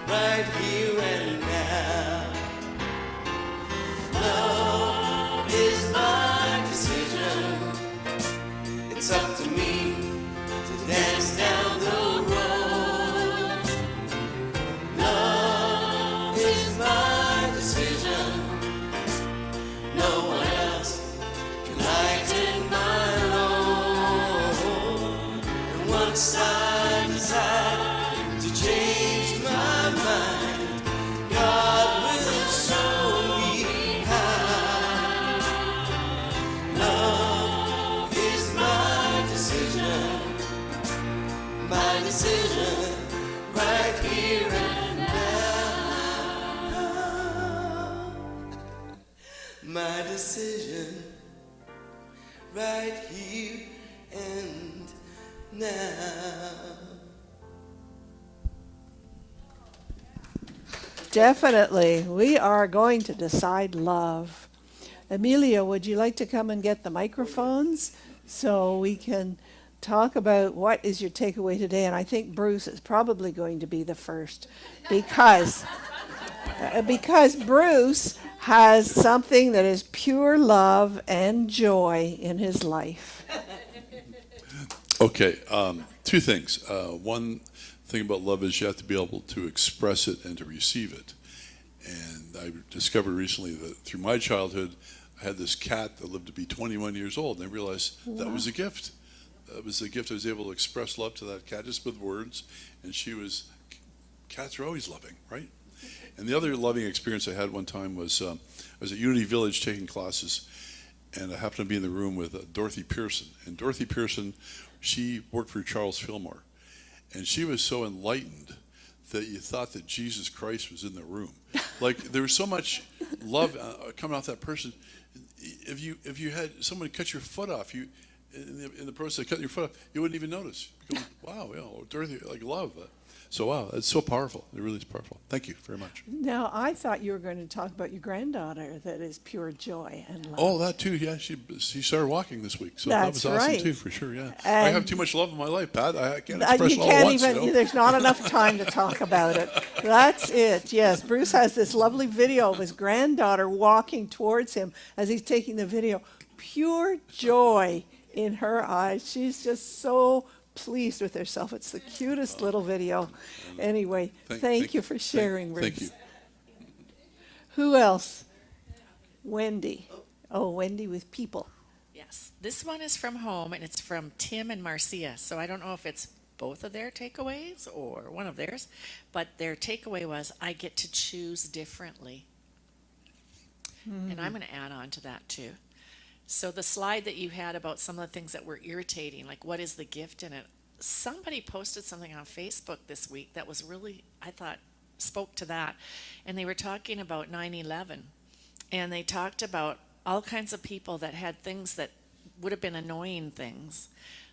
right here and now. Love is my decision. It's up to me to dance down the road. Love is my decision. No one else can lighten my load. And once I decide to change my mind, God will show me how. Love is my decision right here and now. My decision right here and now. Definitely. We are going to decide love. Emilio, would you like to come and get the microphones so we can talk about what is your takeaway today? And I think Bruce is probably going to be the first because Bruce has something that is pure love and joy in his life. Okay, two things. One thing about love is you have to be able to express it and to receive it. And I discovered recently that through my childhood, I had this cat that lived to be 21 years old, and I realized that was a gift. That was a gift. I was able to express love to that cat just with words, and cats are always loving, right? And the other loving experience I had one time was I was at Unity Village taking classes, and I happened to be in the room with Dorothy Pearson. And Dorothy Pearson, she worked for Charles Fillmore, and she was so enlightened that you thought that Jesus Christ was in the room. Like there was so much love coming off that person. If you had someone cut your foot off, in the process of cutting your foot off, you wouldn't even notice. You go, wow, Dorothy, like love that. So wow, it's so powerful. It really is powerful. Thank you very much. Now, I thought you were going to talk about your granddaughter that is pure joy and love. Oh, that too. Yeah, she started walking this week, so That's that was awesome right. too, for sure. Yeah, And I have too much love in my life, Pat. I can't express you it all can't once. even, there's not enough time to talk about it. That's it, yes. Bruce has this lovely video of his granddaughter walking towards him as he's taking the video. pure joy in her eyes. She's just so pleased with herself. It's the cutest little video. Anyway, thank you for sharing, Ruth. Thank you. Who else? Wendy. Oh, Wendy with people. Yes, this one is from home, and it's from Tim and Marcia. So I don't know if it's both of their takeaways or one of theirs, but their takeaway was, I get to choose differently. And I'm going to add on to that too. So the slide that you had about some of the things that were irritating, like what is the gift in it? Somebody posted something on Facebook this week that was really, I thought, spoke to that. And they were talking about 9/11. And they talked about all kinds of people that had things that would have been annoying things.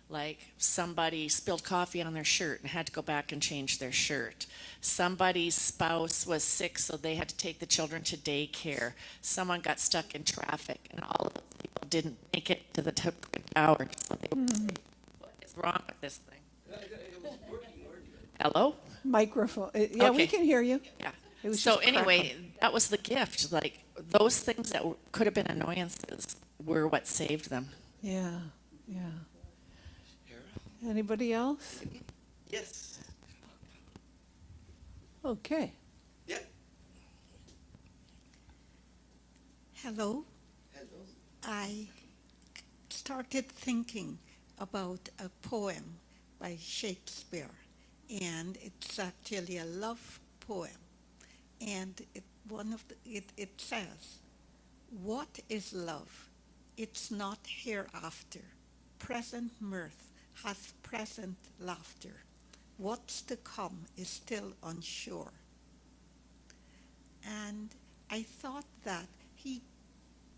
Like somebody spilled coffee on their shirt and had to go back and change their shirt. Somebody's spouse was sick, so they had to take the children to daycare. Someone got stuck in traffic, and all of those people didn't make it to the tower. So they would say, what is wrong with this thing? Hello? Microphone. Yeah, we Okay. can hear you. Yeah. It was So just anyway, crackling. that was the gift. Like those things that could have been annoyances were what saved them. Yeah, yeah. Anybody else? Yes. Okay. Yep. Hello. Hello. I started thinking about a poem by Shakespeare, and it's actually a love poem. And it says, "What is love? It's not hereafter. Present mirth has present laughter. What's to come is still unsure." And I thought that he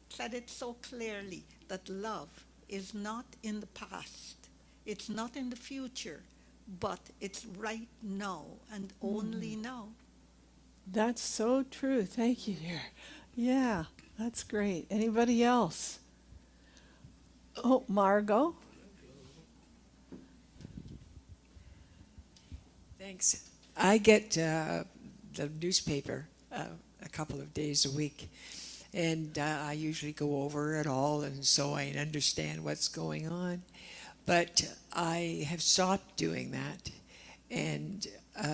said it so clearly that love is not in the past, it's not in the future, but it's right now and only now. That's so true. Thank you, dear. Yeah, that's great. Anybody else? Oh, Margot. Thanks. I get the newspaper a couple of days a week, and I usually go over it all, and so I understand what's going on. But I have stopped doing that, and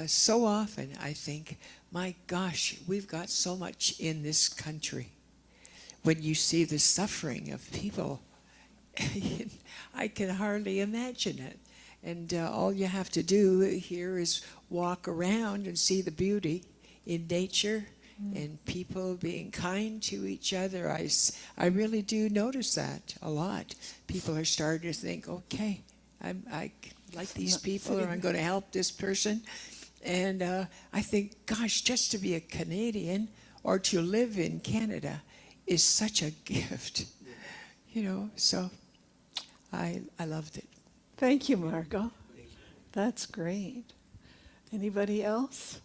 so often I think, my gosh, we've got so much in this country. When you see the suffering of people, I can hardly imagine it. And all you have to do here is walk around and see the beauty in nature and people being kind to each other. I really do notice that a lot. People are starting to think, okay, I like these people, or I'm going to help this person. And I think, gosh, just to be a Canadian or to live in Canada is such a gift, you know. So I loved it. Thank you, Margot. That's great. Anybody else?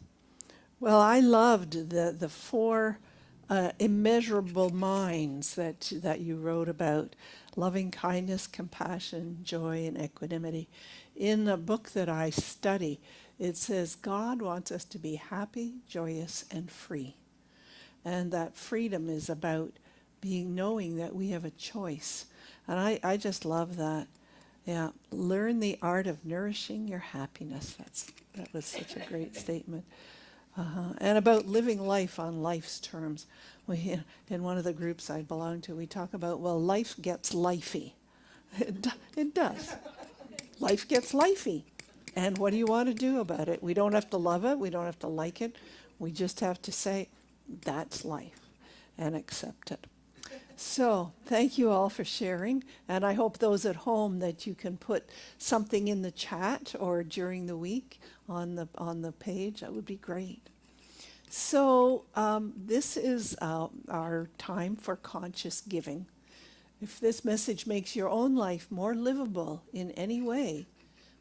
Well, I loved the four immeasurable minds that you wrote about: loving kindness, compassion, joy, and equanimity. In the book that I study, it says God wants us to be happy, joyous, and free. And that freedom is about knowing that we have a choice. And I just love that. Yeah, learn the art of nourishing your happiness. That was such a great statement. And about living life on life's terms. In one of the groups I belong to, we talk about, well, life gets lifey. It does. Life gets lifey. And what do you want to do about it? We don't have to love it. We don't have to like it. We just have to say, that's life, and accept it. So thank you all for sharing, and I hope those at home that you can put something in the chat or during the week on the page. That would be great. So this is our time for conscious giving. If this message makes your own life more livable in any way,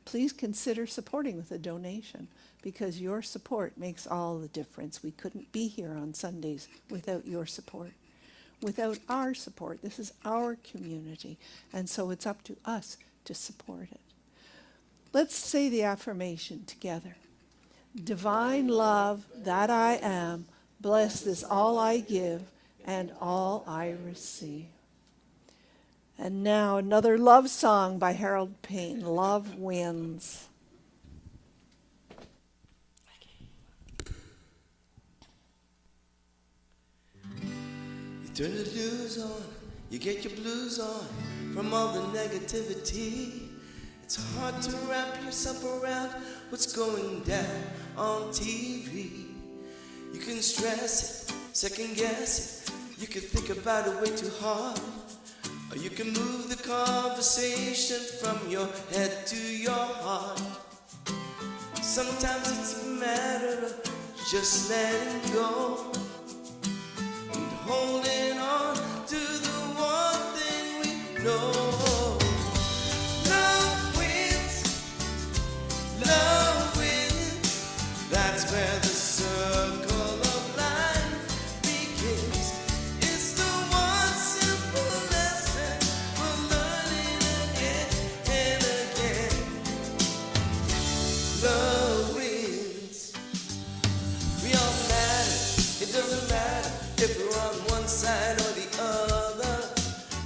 please consider supporting with a donation, because your support makes all the difference. We couldn't be here on Sundays without your support. Without our support, this is our community, and so it's up to us to support it. Let's say the affirmation together. Divine love that I am, blessed is all I give and all I receive. And now another love song by Harold Payne, Love Wins. You turn the news on, you get your blues on from all the negativity. It's hard to wrap yourself around what's going down on TV. You can stress it, second guess it. You can think about it way too hard. Or you can move the conversation from your head to your heart. Sometimes it's a matter of just letting go and holding on to the one thing we know. Love wins, love wins. That's where the circle of life begins. It's the one simple lesson we're learning again and again. Love wins. We all matter. It doesn't matter if we're on one side or the other,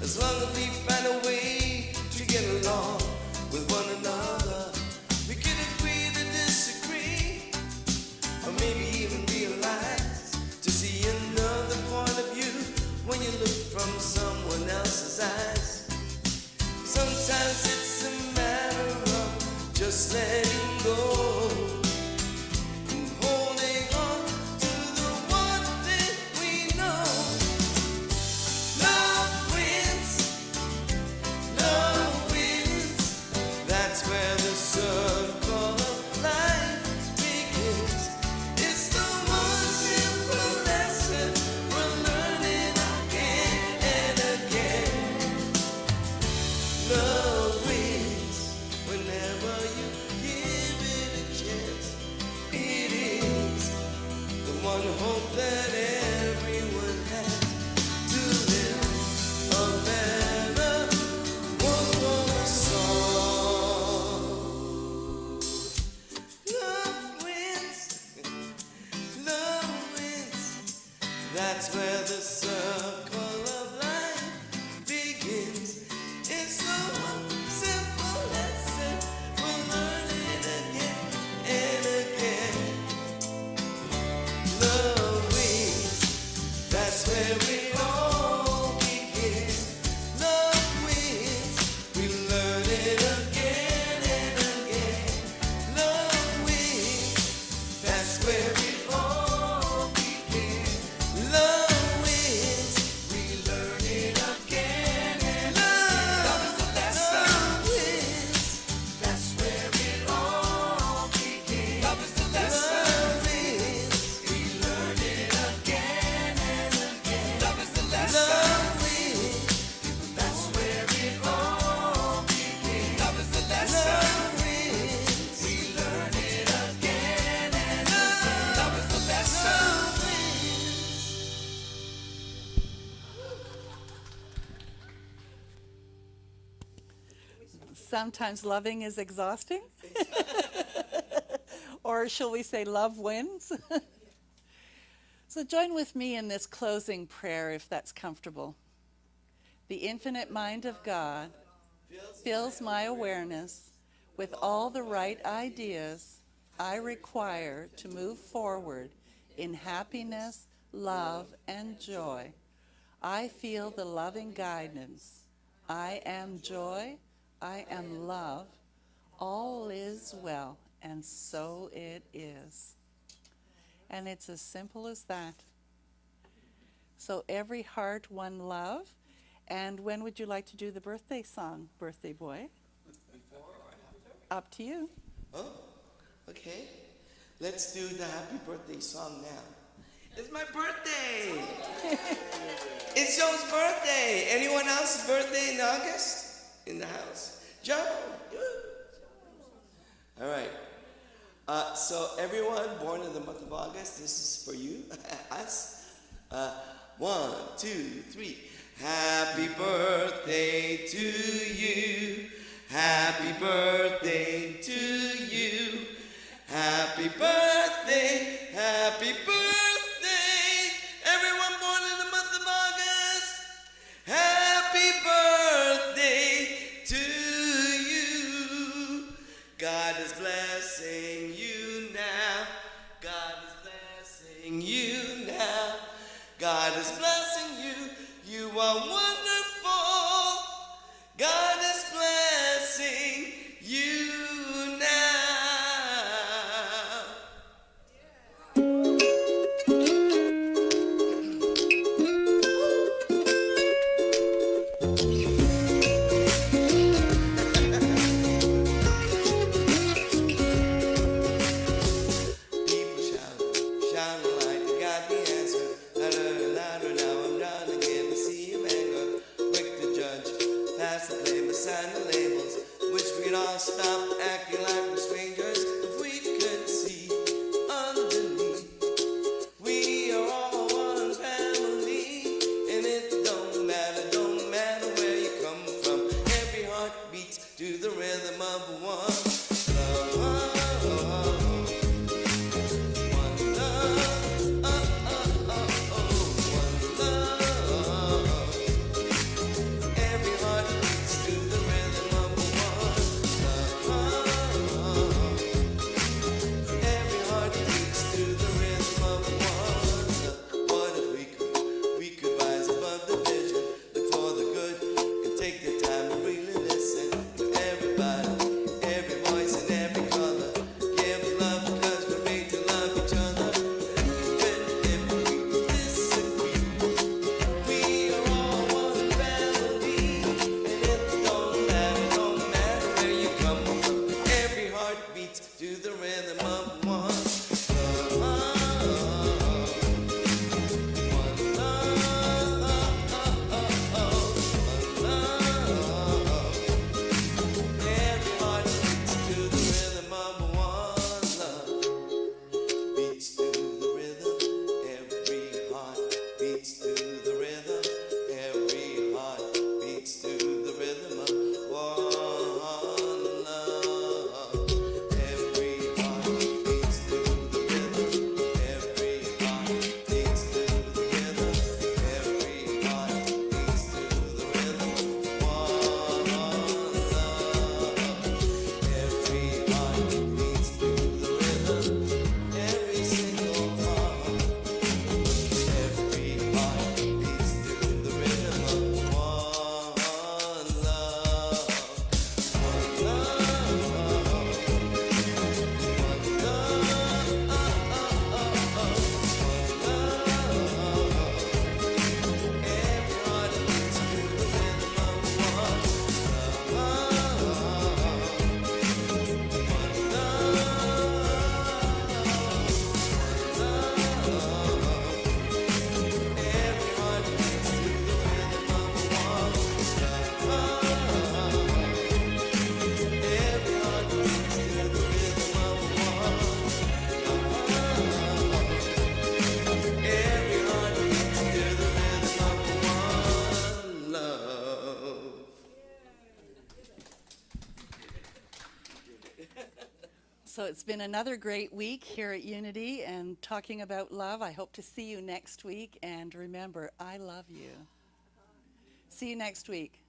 as long as we find a way to get along with one another. We can agree to disagree, or maybe even realize to see another point of view when you look from someone else's eyes. Sometimes it's a matter of just letting go and holding on to the one thing we know. Love wins, love wins. That's where the circle of life begins. It's the one simple lesson we're learning again and again. Love wins whenever you give it a chance. It is the one hope that everyone has to live a better, more song. Love wins, love wins. That's where the circle of life begins. It's the one simple lesson we're learning again and again. Love wins. That's where we all begin. Love wins. We learn it again and again. Love wins. That's where we all begin. Love wins. We learn it again and again. Love wins. That's where it all begins. Love is the lesson. Love wins. We learn it again and again. Love is the lesson. Love wins. That's where it all begins. Love is the lesson. Love wins. We learn it again and again. Love is the lesson. Love wins. Sometimes loving is exhausting. Or shall we say love wins? So join with me in this closing prayer if that's comfortable. The infinite mind of God fills my awareness with all the right ideas I require to move forward in happiness, love, and joy. I feel the loving guidance. I am joy. I am love. All is well, and so it is. And it's as simple as that. So every heart, one love. And when would you like to do the birthday song, birthday boy? Up to you. Oh, okay. Let's do the happy birthday song now. It's my birthday. It's Joe's birthday. Anyone else's birthday in August? In the house? Joe. All right. So everyone born in the month of August, this is for you, us. 1, 2, 3. Happy birthday to you. Happy birthday to you. Happy birthday. Happy birthday. Everyone born in the month of August. Happy birthday. God is blessing you. You are wonderful. God is blessing you now. People shout, shine a light, you got the answer. Louder, louder, now I'm down again to see you anger. Quick to judge, pass the blame, assign the labels. Wish we'd all stop acting like we're strangers. If we could see underneath, we are all one family. And it don't matter where you come from. Every heart beats to the rhythm of one love. One love, one love. Every heart beats to the rhythm of one love. Every heart beats to the rhythm of one love. What if we could rise above the vision, look for the good, and take the time to really listen to everybody, every voice and every color. Give love because we're made to love each other. Even if we disagree, we are all one family. And it don't matter where you come from. Every heart beats to the rhythm of one love. One love. Every heart beats to the rhythm of one love. Beats to the rhythm. Every heart beats to the rhythm. Every heart beats to the rhythm of one love. Every heart beats to the rhythm. Every heart beats to the rhythm. Every heart beats to the rhythm. One love. Every heart beats to the rhythm. Every single heart. Every heart beats to the rhythm of one love. One love. So it's been another great week here at Unity and talking about love. I hope to see you next week. And remember, I love you. See you next week.